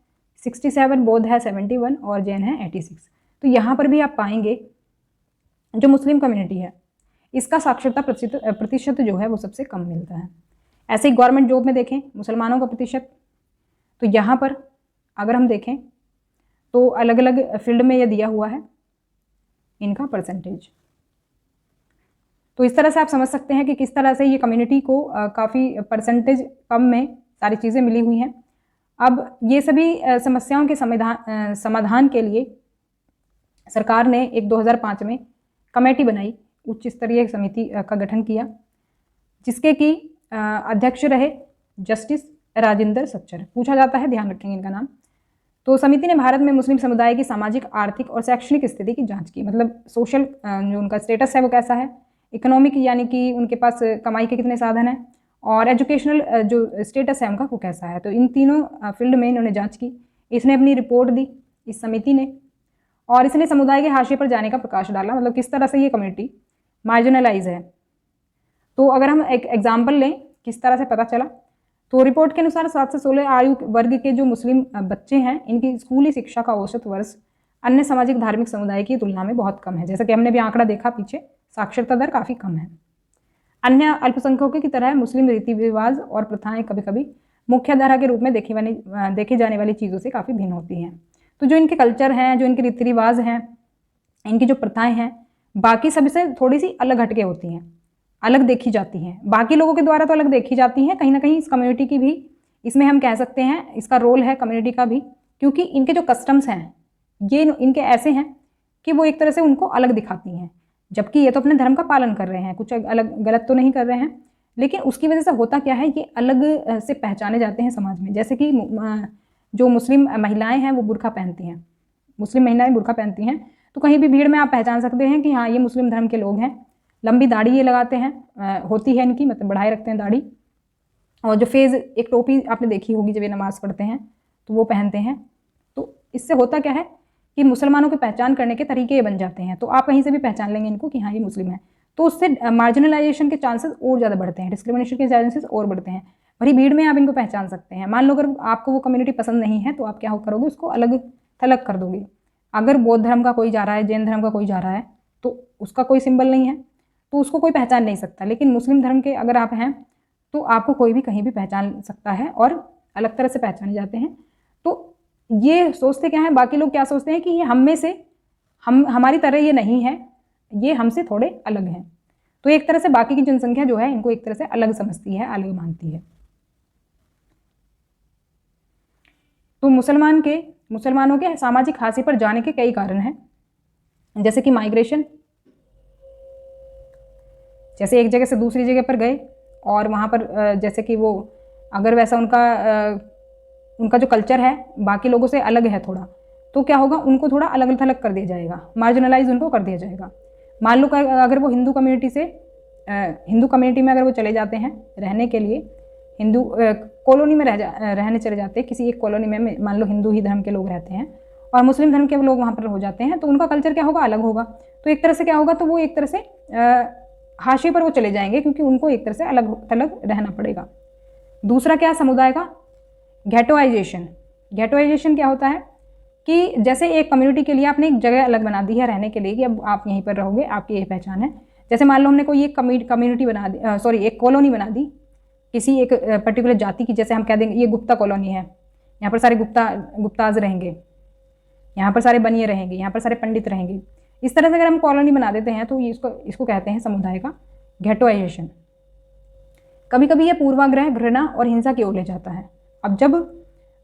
67, बौद्ध है 71 और जैन है 86। तो यहाँ पर भी आप पाएंगे जो मुस्लिम कम्युनिटी है इसका साक्षरता प्रतिशत जो है वो सबसे कम मिलता है। ऐसे ही गवर्नमेंट जॉब में देखें मुसलमानों का प्रतिशत, तो यहाँ पर अगर हम देखें तो अलग अलग फील्ड में ये दिया हुआ है इनका परसेंटेज। तो इस तरह से आप समझ सकते हैं कि किस तरह से ये कम्युनिटी को काफ़ी परसेंटेज कम में सारी चीज़ें मिली हुई हैं। अब ये सभी समस्याओं के समाधान के लिए सरकार ने एक 2005 में कमेटी बनाई, उच्च स्तरीय समिति का गठन किया, जिसके कि अध्यक्ष रहे जस्टिस राजेंद्र सच्चर। पूछा जाता है, ध्यान रखेंगे इनका नाम। तो समिति ने भारत में मुस्लिम समुदाय की सामाजिक, आर्थिक और शैक्षणिक स्थिति की जांच की, मतलब सोशल जो उनका स्टेटस है वो कैसा है, इकोनॉमिक यानी कि उनके पास कमाई के कितने साधन हैं, और एजुकेशनल जो स्टेटस है उनका वो कैसा है। तो इन तीनों फील्ड में इन्होंने जांच की। इसने अपनी रिपोर्ट दी इस समिति ने, और इसने समुदाय के हाशिए पर जाने का प्रकाश डाला, मतलब किस तरह से ये कम्युनिटी मार्जिनलाइज है। तो अगर हम एक एग्जाम्पल लें किस तरह से पता चला, तो रिपोर्ट के अनुसार 7 से 16 आयु वर्ग के जो मुस्लिम बच्चे हैं इनकी स्कूली शिक्षा का औसत वर्ष अन्य सामाजिक धार्मिक समुदाय की तुलना में बहुत कम है। जैसा कि हमने भी आंकड़ा देखा पीछे, साक्षरता दर काफ़ी कम है। अन्य अल्पसंख्यकों की तरह मुस्लिम रीति रिवाज और प्रथाएं कभी कभी मुख्य धारा के रूप में देखी जाने वाली चीज़ों से काफ़ी भिन्न होती हैं। तो जो इनके कल्चर हैं, जो इनके रीति रिवाज हैं, इनकी जो प्रथाएं हैं, बाकी सभी से थोड़ी सी अलग हटके होती हैं, अलग देखी जाती हैं। बाकी लोगों के द्वारा तो अलग देखी जाती हैं, कहीं ना कहीं इस कम्युनिटी की भी इसमें हम कह सकते हैं इसका रोल है कम्युनिटी का भी, क्योंकि इनके जो कस्टम्स हैं ये इनके ऐसे हैं कि वो एक तरह से उनको अलग दिखाती हैं, जबकि ये तो अपने धर्म का पालन कर रहे हैं, कुछ अलग गलत तो नहीं कर रहे हैं, लेकिन उसकी वजह से होता क्या है, ये अलग से पहचाने जाते हैं समाज में। जैसे कि जो मुस्लिम महिलाएं हैं वो बुर्का पहनती हैं, मुस्लिम महिलाएं बुर्का पहनती हैं, तो कहीं भी भीड़ में आप पहचान सकते हैं कि हाँ ये मुस्लिम धर्म के लोग हैं। लंबी दाढ़ी ये लगाते हैं, होती है इनकी, मतलब बढ़ाए रखते हैं दाढ़ी, और जो फेज़ एक टोपी आपने देखी होगी जब ये नमाज़ पढ़ते हैं तो वो पहनते हैं। तो इससे होता क्या है कि मुसलमानों की पहचान करने के तरीके ये बन जाते हैं, तो आप कहीं से भी पहचान लेंगे इनको कि हाँ ये मुस्लिम है, तो उससे मार्जिनलाइजेशन के चांसेस और ज़्यादा बढ़ते हैं, डिस्क्रिमिनेशन के चांसेस और बढ़ते हैं। भरी भीड़ में आप इनको पहचान सकते हैं। मान लो अगर आपको वो कम्युनिटी पसंद नहीं है तो आप क्या करोगे, उसको अलग थलग कर दोगे। अगर बौद्ध धर्म का कोई जा रहा है, जैन धर्म का कोई जा रहा है, तो उसका कोई सिंबल नहीं है तो उसको कोई पहचान नहीं सकता, लेकिन मुस्लिम धर्म के अगर आप हैं तो आपको कोई भी कहीं भी पहचान सकता है और अलग तरह से पहचाने जाते हैं। तो ये सोचते क्या है, बाकी लोग क्या सोचते हैं कि ये हम में से हमारी तरह ये नहीं है, ये हमसे थोड़े अलग हैं। तो एक तरह से बाकी की जनसंख्या जो है इनको एक तरह से अलग समझती है, अलग मानती है। तो मुसलमानों के सामाजिक हाशिए पर जाने के कई कारण हैं, जैसे कि माइग्रेशन, जैसे एक जगह से दूसरी जगह पर गए और वहाँ पर जैसे कि वो अगर वैसा उनका जो कल्चर है बाकी लोगों से अलग है थोड़ा, तो क्या होगा, उनको थोड़ा अलग थलग कर दिया जाएगा, मार्जिनलाइज उनको कर दिया जाएगा। मान लो अगर वो हिंदू कम्युनिटी में अगर वो चले जाते हैं रहने के लिए, हिंदू कॉलोनी में रहने चले जाते हैं, किसी एक कॉलोनी में मान लो हिंदू ही धर्म के लोग रहते हैं और मुस्लिम धर्म के लोग वहाँ पर हो जाते हैं, तो उनका कल्चर क्या होगा, अलग होगा। तो एक तरह से क्या होगा, तो वो एक तरह से हाशिए पर वो चले जाएंगे, क्योंकि उनको एक तरह से अलग थलग रहना पड़ेगा। दूसरा क्या, समुदाय का घेटोइजेशन। घेटोइजेशन क्या होता है कि जैसे एक कम्युनिटी के लिए आपने एक जगह अलग बना दी है रहने के लिए कि अब आप यहीं पर रहोगे, आपकी यही पहचान है। जैसे मान लो हमने कोई एक कम्युनिटी बना दी, एक कॉलोनी बना दी किसी एक पर्टिकुलर जाति की, जैसे हम कह देंगे ये गुप्ता कॉलोनी है, यहाँ पर सारे गुप्ताज रहेंगे, यहाँ पर सारे बनिए रहेंगे, यहाँ पर सारे पंडित रहेंगे। इस तरह से अगर हम कॉलोनी बना देते हैं तो इसको कहते हैं समुदाय का घेटोइजेशन। कभी कभी ये पूर्वाग्रह, घृणा और हिंसा की ओर ले जाता है। अब जब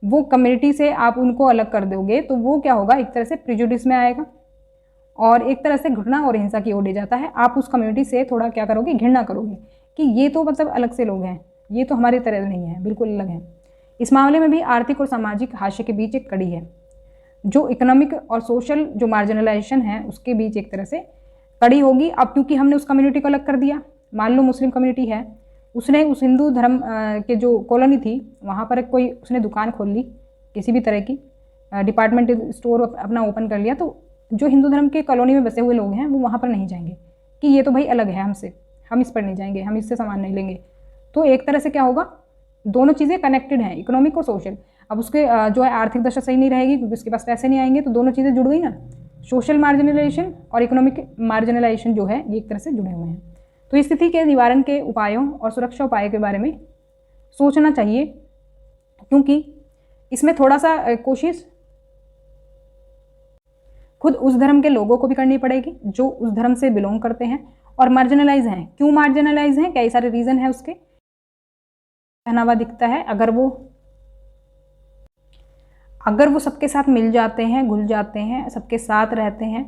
वो कम्युनिटी से आप उनको अलग कर दोगे तो वो क्या होगा, एक तरह से प्रिजुडिस में आएगा और एक तरह से घृणा और हिंसा की ओर ले जाता है। आप उस कम्युनिटी से थोड़ा क्या करोगे, घृणा करोगे कि ये तो मतलब अलग से लोग हैं, ये तो हमारी तरह नहीं है, बिल्कुल अलग है। इस मामले में भी आर्थिक और सामाजिक हाशिए के बीच एक कड़ी है, जो इकोनॉमिक और सोशल जो मार्जिनलाइजेशन है उसके बीच एक तरह से कड़ी होगी। अब क्योंकि हमने उस कम्युनिटी को अलग कर दिया, मान लो मुस्लिम कम्युनिटी है, उसने उस हिंदू धर्म के जो कॉलोनी थी वहाँ पर कोई उसने दुकान खोल ली, किसी भी तरह की डिपार्टमेंटल स्टोर अपना ओपन कर लिया, तो जो हिंदू धर्म के कॉलोनी में बसे हुए लोग हैं वो वहाँ पर नहीं जाएंगे कि ये तो भाई अलग है हमसे, हम इस पर नहीं जाएंगे, हम इससे सामान नहीं लेंगे। तो एक तरह से क्या होगा, दोनों चीज़ें कनेक्टेड हैं, इकोनॉमिक और सोशल। अब उसके जो है आर्थिक दशा सही नहीं रहेगी क्योंकि उसके पास पैसे नहीं आएंगे, तो दोनों चीज़ें जुड़ गई ना, सोशल मार्जिनलाइजेशन और इकोनॉमिक मार्जिनलाइजेशन जो है ये एक तरह से जुड़े हुए हैं। तो इस स्थिति के निवारण के उपायों और सुरक्षा उपायों के बारे में सोचना चाहिए, क्योंकि इसमें थोड़ा सा कोशिश खुद उस धर्म के लोगों को भी करनी पड़ेगी जो उस धर्म से बिलोंग करते हैं और मार्जिनलाइज हैं। क्यों मार्जिनलाइज हैं, कई सारे रीज़न है उसके। पहनावा दिखता है, अगर वो सबके साथ मिल जाते हैं, घुल जाते हैं, सबके साथ रहते हैं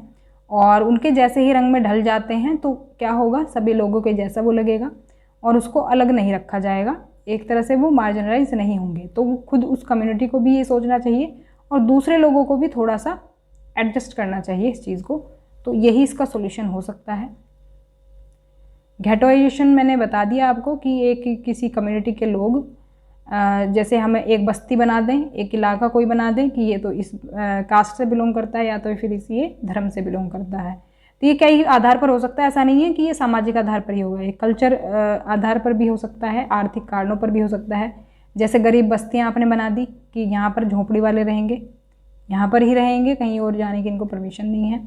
और उनके जैसे ही रंग में ढल जाते हैं, तो क्या होगा, सभी लोगों के जैसा वो लगेगा और उसको अलग नहीं रखा जाएगा, एक तरह से वो मार्जिनलाइज नहीं होंगे। तो खुद उस कम्युनिटी को भी ये सोचना चाहिए और दूसरे लोगों को भी थोड़ा सा एडजस्ट करना चाहिए इस चीज़ को। तो यही इसका सॉल्यूशन हो सकता है। घेटोइजेशन मैंने बता दिया आपको कि एक किसी कम्युनिटी के लोग जैसे हमें एक बस्ती बना दें, एक इलाका कोई बना दें कि ये तो इस कास्ट से बिलोंग करता है या तो फिर इस ये धर्म से बिलोंग करता है। तो ये कई आधार पर हो सकता है, ऐसा नहीं है कि ये सामाजिक आधार पर ही होगा, ये कल्चर आधार पर भी हो सकता है, आर्थिक कारणों पर भी हो सकता है। जैसे गरीब बस्तियाँ आपने बना दी कि यहाँ पर झोंपड़ी वाले रहेंगे, यहाँ पर ही रहेंगे, कहीं और जाने की इनको परमिशन नहीं है।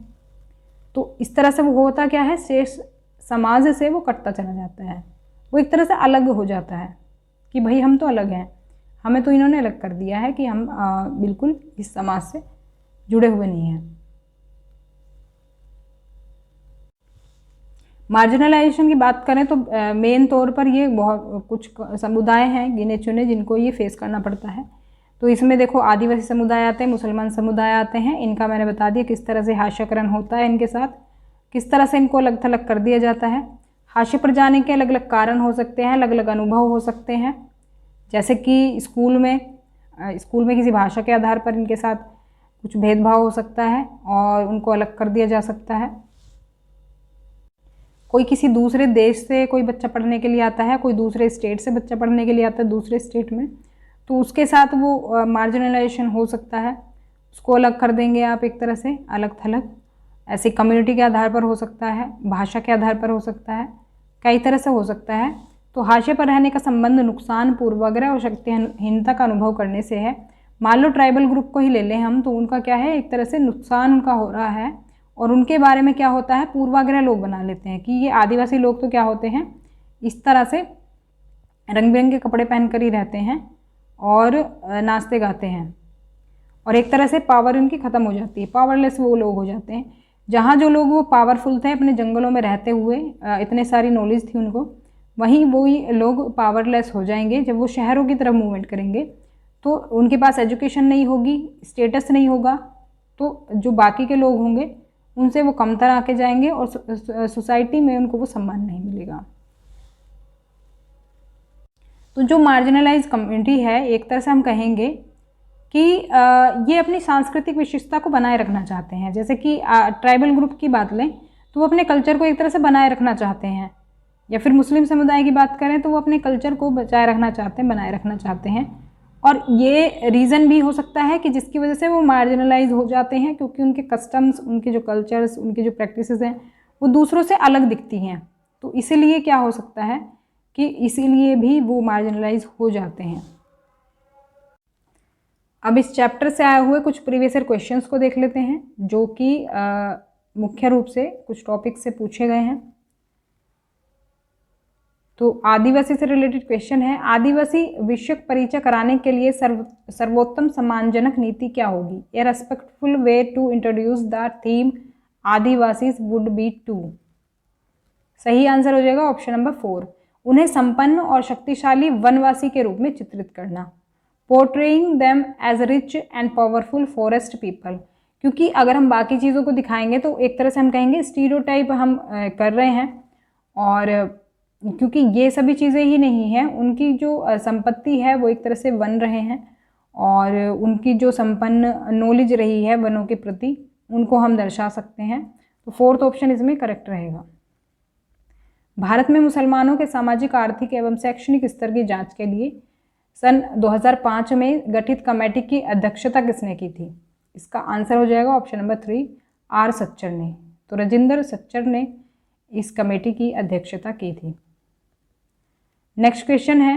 तो इस तरह से वो होता क्या है, शेष समाज से वो कटता चला जाता है, वो एक तरह से अलग हो जाता है कि भाई हम तो अलग हैं, हमें तो इन्होंने अलग कर दिया है कि हम बिल्कुल इस समाज से जुड़े हुए नहीं हैं। मार्जिनलाइजेशन की बात करें तो मेन तौर पर ये बहुत कुछ समुदाय हैं गिने चुने जिनको ये फेस करना पड़ता है। तो इसमें देखो आदिवासी समुदाय आते हैं, मुसलमान समुदाय आते हैं, इनका मैंने बता दिया किस तरह से हाशियाकरण होता है, इनके साथ किस तरह से इनको अलग थलग कर दिया जाता है। हाशिए पर जाने के अलग अलग कारण हो सकते हैं, अलग अलग अनुभव हो सकते हैं। जैसे कि स्कूल में किसी भाषा के आधार पर इनके साथ कुछ भेदभाव हो सकता है और उनको अलग कर दिया जा सकता है। कोई किसी दूसरे देश से कोई बच्चा पढ़ने के लिए आता है, कोई दूसरे स्टेट से बच्चा पढ़ने के लिए आता है दूसरे स्टेट में, तो उसके साथ वो मार्जिनलाइजेशन हो सकता है, उसको अलग कर देंगे आप एक तरह से अलग थलग। ऐसे कम्युनिटी के आधार पर हो सकता है, भाषा के आधार पर हो सकता है, कई तरह से हो सकता है। तो हाशिए पर रहने का संबंध नुकसान, पूर्वाग्रह और शक्तिहीनता का अनुभव करने से है। मान लो ट्राइबल ग्रुप को ही ले लें हम, तो उनका क्या है, एक तरह से नुकसान उनका हो रहा है और उनके बारे में क्या होता है, पूर्वाग्रह लोग बना लेते हैं कि ये आदिवासी लोग तो क्या होते हैं, इस तरह से रंग बिरंगे कपड़े पहन कर ही रहते हैं और नाचते गाते हैं और एक तरह से पावर उनकी ख़त्म हो जाती है, पावरलेस वो लोग हो जाते हैं। जहाँ जो लोग वो पावरफुल थे अपने जंगलों में रहते हुए, इतने सारी नॉलेज थी उनको, वहीं वही लोग पावरलेस हो जाएंगे जब वो शहरों की तरफ मूवमेंट करेंगे। तो उनके पास एजुकेशन नहीं होगी, स्टेटस नहीं होगा, तो जो बाकी के लोग होंगे उनसे वो कमतर आके जाएंगे और सोसाइटी में उनको वो सम्मान नहीं मिलेगा। तो जो मार्जिनलाइज कम्युनिटी है, एक तरह से हम कहेंगे कि ये अपनी सांस्कृतिक विशेषता को बनाए रखना चाहते हैं। जैसे कि ट्राइबल ग्रुप की बात लें तो वो अपने कल्चर को एक तरह से बनाए रखना चाहते हैं, या फिर मुस्लिम समुदाय की बात करें तो वो अपने कल्चर को बचाए रखना चाहते हैं, बनाए रखना चाहते हैं। और ये रीज़न भी हो सकता है कि जिसकी वजह से वो मार्जिनलाइज हो जाते हैं, क्योंकि उनके कस्टम्स, उनके जो कल्चर्स, उनकी जो प्रैक्टिसेस हैं वो दूसरों से अलग दिखती हैं। तो इसीलिए क्या हो सकता है कि इसीलिए भी वो मार्जिनलाइज हो जाते हैं। अब इस चैप्टर से आए हुए कुछ प्रीवियस ईयर क्वेश्चंस को देख लेते हैं, जो कि मुख्य रूप से कुछ टॉपिक से पूछे गए हैं। तो आदिवासी से रिलेटेड क्वेश्चन है, आदिवासी विषयक परिचय कराने के लिए सर्वोत्तम सम्मानजनक नीति क्या होगी? A respectful way to introduce the theme Adivasis would be too. सही आंसर हो जाएगा ऑप्शन नंबर 4, उन्हें संपन्न और शक्तिशाली वनवासी के रूप में चित्रित करना। Portraying them as rich and powerful forest people, क्योंकि अगर हम बाकी चीज़ों को दिखाएंगे तो एक तरह से हम कहेंगे स्टीरियोटाइप हम कर रहे हैं, और क्योंकि ये सभी चीज़ें ही नहीं हैं, उनकी जो संपत्ति है वो एक तरह से वन रहे हैं, और उनकी जो संपन्न नॉलेज रही है वनों के प्रति, उनको हम दर्शा सकते हैं। तो फोर्थ ऑप्शन इसमें करेक्ट रहेगा। भारत में मुसलमानों के सामाजिक, आर्थिक एवं शैक्षणिक स्तर की जांच के लिए सन 2005 में गठित कमेटी की अध्यक्षता किसने की थी? इसका आंसर हो जाएगा ऑप्शन नंबर 3, आर सच्चर ने। तो राजेंद्र सच्चर ने इस कमेटी की अध्यक्षता की थी। नेक्स्ट क्वेश्चन है,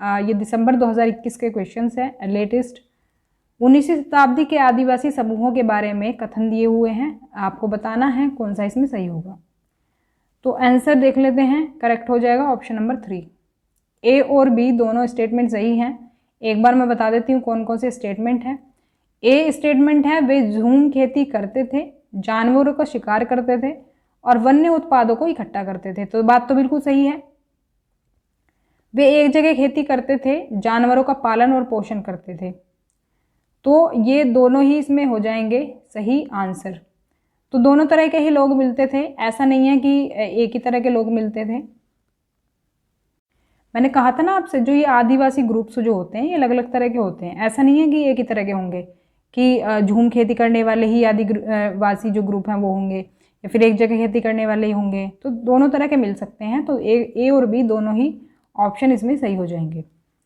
ये दिसंबर 2021 के क्वेश्चंस हैं, लेटेस्ट। 19वीं शताब्दी के आदिवासी समूहों के बारे में कथन दिए हुए हैं, आपको बताना है कौन सा इसमें सही होगा। तो आंसर देख लेते हैं, करेक्ट हो जाएगा ऑप्शन नंबर 3। ए और बी दोनों स्टेटमेंट सही हैं। एक बार मैं बता देती हूँ कौन कौन से स्टेटमेंट हैं। ए स्टेटमेंट है, वे झूम खेती करते थे, जानवरों का शिकार करते थे और वन्य उत्पादों को इकट्ठा करते थे। तो बात तो बिल्कुल सही है, वे एक जगह खेती करते थे, जानवरों का पालन और पोषण करते थे। तो ये दोनों ही इसमें हो जाएंगे सही आंसर। तो दोनों तरह के ही लोग मिलते थे, ऐसा नहीं है कि एक ही तरह के लोग मिलते थे। मैंने कहा था ना आपसे, जो ये आदिवासी ग्रुप्स जो होते हैं ये अलग अलग तरह के होते हैं, ऐसा नहीं है कि एक ही तरह के होंगे, कि झूम खेती करने वाले ही आदिवासी जो ग्रुप हैं वो होंगे, या फिर एक जगह खेती करने वाले ही होंगे। तो दोनों तरह के मिल सकते हैं। तो ए और बी दोनों ही ऑप्शन इसमें सही हो जाएंगे।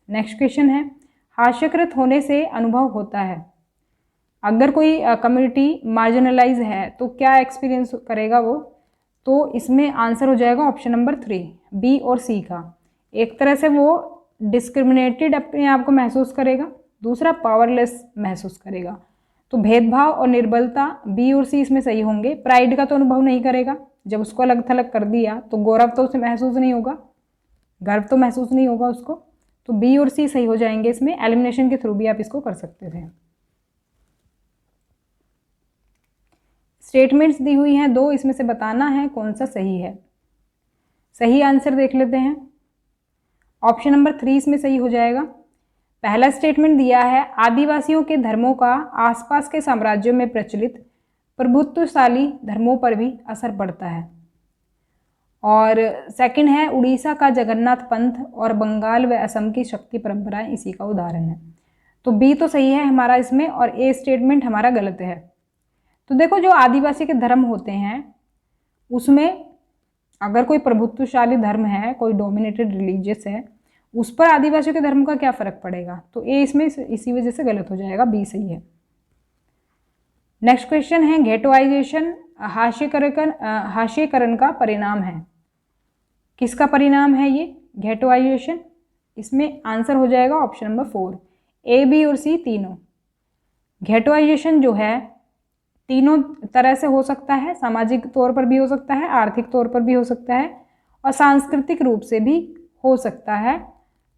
नेक्स्ट क्वेश्चन है, हास्यकृत होने से अनुभव होता है। अगर कोई कम्युनिटी मार्जिनलाइज है तो क्या एक्सपीरियंस करेगा वो? तो इसमें आंसर हो जाएगा ऑप्शन नंबर 3, बी और सी का। एक तरह से वो डिस्क्रिमिनेटेड अपने आप को महसूस करेगा, दूसरा पावरलेस महसूस करेगा। तो भेदभाव और निर्बलता, बी और सी इसमें सही होंगे। प्राइड का तो अनुभव नहीं करेगा, जब उसको अलग थलग कर दिया तो गौरव तो उसे महसूस नहीं होगा, गर्व तो महसूस नहीं होगा उसको। तो बी और सी सही हो जाएंगे इसमें। एलिमिनेशन के थ्रू भी आप इसको कर सकते थे। स्टेटमेंट्स दी हुई हैं 2, इसमें से बताना है कौन सा सही है। सही आंसर देख लेते हैं, ऑप्शन नंबर 3 इसमें सही हो जाएगा। पहला स्टेटमेंट दिया है, आदिवासियों के धर्मों का आसपास के साम्राज्यों में प्रचलित प्रभुत्वशाली धर्मों पर भी असर पड़ता है। और सेकंड है, उड़ीसा का जगन्नाथ पंथ और बंगाल व असम की शक्ति परंपराएं इसी का उदाहरण है। तो बी तो सही है हमारा इसमें, और ए स्टेटमेंट हमारा गलत है। तो देखो, जो आदिवासी के धर्म होते हैं उसमें अगर कोई प्रभुत्वशाली धर्म है, कोई डोमिनेटेड रिलीजियस है, उस पर आदिवासियों के धर्म का क्या फ़र्क पड़ेगा? तो ए इसमें इसी वजह से गलत हो जाएगा, बी सही है। नेक्स्ट क्वेश्चन है, घेटोइजेशन हास्यकरण का परिणाम है। किसका परिणाम है ये घेटोइजेशन? इसमें आंसर हो जाएगा ऑप्शन नंबर 4, ए, बी और सी तीनों। घेटोइजेशन जो है तीनों तरह से हो सकता है, सामाजिक तौर पर भी हो सकता है, आर्थिक तौर पर भी हो सकता है, और सांस्कृतिक रूप से भी हो सकता है।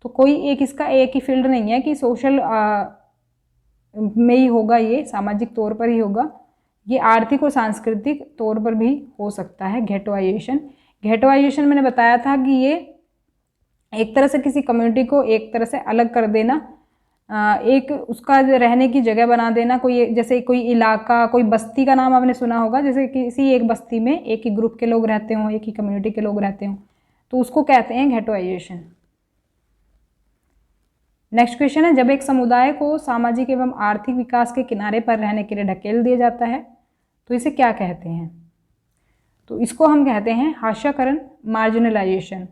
तो कोई एक इसका एक ही फील्ड नहीं है कि सोशल में ही होगा, ये सामाजिक तौर पर ही होगा, ये आर्थिक और सांस्कृतिक तौर पर भी हो सकता है घेटोइजेशन। घेटोइजेशन मैंने बताया था कि ये एक तरह से किसी कम्युनिटी को एक तरह से अलग कर देना, एक उसका रहने की जगह बना देना। कोई जैसे कोई इलाका, कोई बस्ती का नाम आपने सुना होगा, जैसे किसी एक बस्ती में एक ही ग्रुप के लोग रहते हों, एक ही कम्युनिटी के लोग रहते हों, तो उसको कहते हैं घेटोइजेशन। नेक्स्ट क्वेश्चन है, जब एक समुदाय को सामाजिक एवं आर्थिक विकास के किनारे पर रहने के लिए ढकेल दिया जाता है तो इसे क्या कहते हैं? तो इसको हम कहते हैं हास्यकरण, मार्जिनलाइजेशन।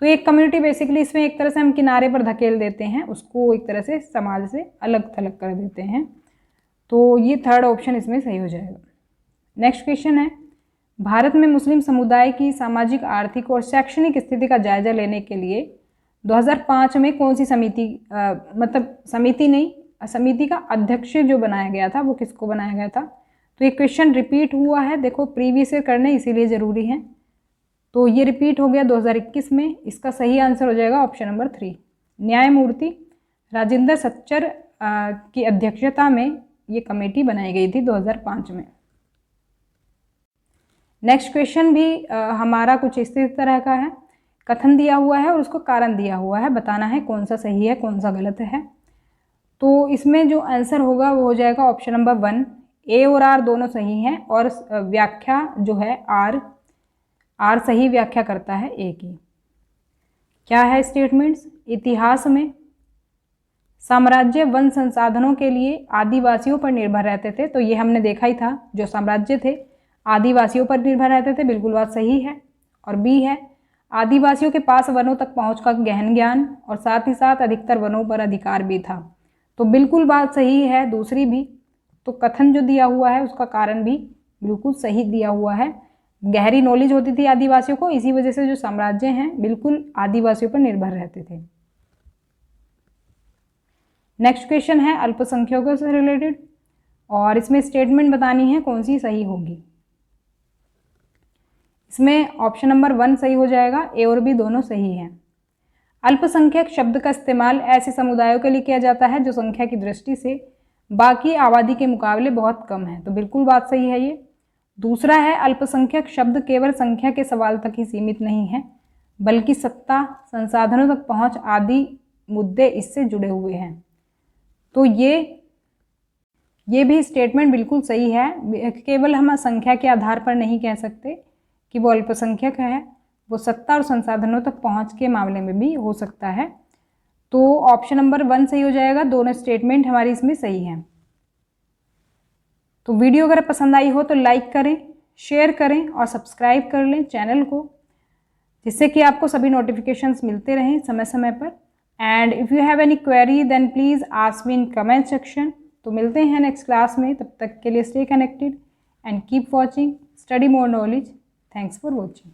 तो एक कम्युनिटी बेसिकली इसमें एक तरह से हम किनारे पर धकेल देते हैं, उसको एक तरह से समाज से अलग थलग कर देते हैं। तो ये थर्ड ऑप्शन इसमें सही हो जाएगा। नेक्स्ट क्वेश्चन है, भारत में मुस्लिम समुदाय की सामाजिक, आर्थिक और शैक्षणिक स्थिति का जायजा लेने के लिए 2005 में कौन सी समिति, समिति का अध्यक्ष जो बनाया गया था वो किसको बनाया गया था? तो ये क्वेश्चन रिपीट हुआ है, देखो प्रीवियस ईयर करने इसीलिए ज़रूरी है। तो ये रिपीट हो गया 2021 में। इसका सही आंसर हो जाएगा ऑप्शन नंबर 3, न्यायमूर्ति राजेंद्र सच्चर की अध्यक्षता में ये कमेटी बनाई गई थी 2005 में। नेक्स्ट क्वेश्चन भी हमारा कुछ इसी तरह का है, कथन दिया हुआ है और उसको कारण दिया हुआ है, बताना है कौन सा सही है कौन सा गलत है। तो इसमें जो आंसर होगा वो हो जाएगा ऑप्शन नंबर 1। ए और आर दोनों सही हैं और व्याख्या जो है आर सही व्याख्या करता है ए की। क्या है स्टेटमेंट्स? इतिहास में साम्राज्य वन संसाधनों के लिए आदिवासियों पर निर्भर रहते थे। तो ये हमने देखा ही था, जो साम्राज्य थे आदिवासियों पर निर्भर रहते थे, बिल्कुल बात सही है। और बी है आदिवासियों के पास वनों तक पहुँच का गहन ज्ञान और साथ ही साथ अधिकतर वनों पर अधिकार भी था। तो बिल्कुल बात सही है दूसरी भी। तो कथन जो दिया हुआ है उसका कारण भी बिल्कुल सही दिया हुआ है। गहरी नॉलेज होती थी आदिवासियों को, इसी वजह से जो साम्राज्य हैं बिल्कुल आदिवासियों पर निर्भर रहते थे। नेक्स्ट क्वेश्चन है अल्पसंख्यकों से रिलेटेड और इसमें स्टेटमेंट बतानी है कौन सी सही होगी। इसमें ऑप्शन नंबर 1 सही हो जाएगा, ए और बी दोनों सही हैं। अल्पसंख्यक शब्द का इस्तेमाल ऐसे समुदायों के लिए किया जाता है जो संख्या की दृष्टि से बाकी आबादी के मुकाबले बहुत कम है। तो बिल्कुल बात सही है ये। दूसरा है अल्पसंख्यक शब्द केवल संख्या के सवाल तक ही सीमित नहीं है, बल्कि सत्ता, संसाधनों तक पहुंच आदि मुद्दे इससे जुड़े हुए हैं। तो ये भी स्टेटमेंट बिल्कुल सही है। केवल हम संख्या के आधार पर नहीं कह सकते कि वो अल्पसंख्यक है, वो सत्ता और संसाधनों तक पहुंच के मामले में भी हो सकता है। तो ऑप्शन नंबर 1 सही हो जाएगा, दोनों स्टेटमेंट हमारी इसमें सही हैं। तो वीडियो अगर पसंद आई हो तो लाइक करें, शेयर करें और सब्सक्राइब कर लें चैनल को, जिससे कि आपको सभी नोटिफिकेशंस मिलते रहें समय समय पर। And if you have any query then please ask me in comment section. तो मिलते हैं नेक्स्ट क्लास में, तब तक के लिए stay connected and keep watching study more knowledge. Thanks for watching.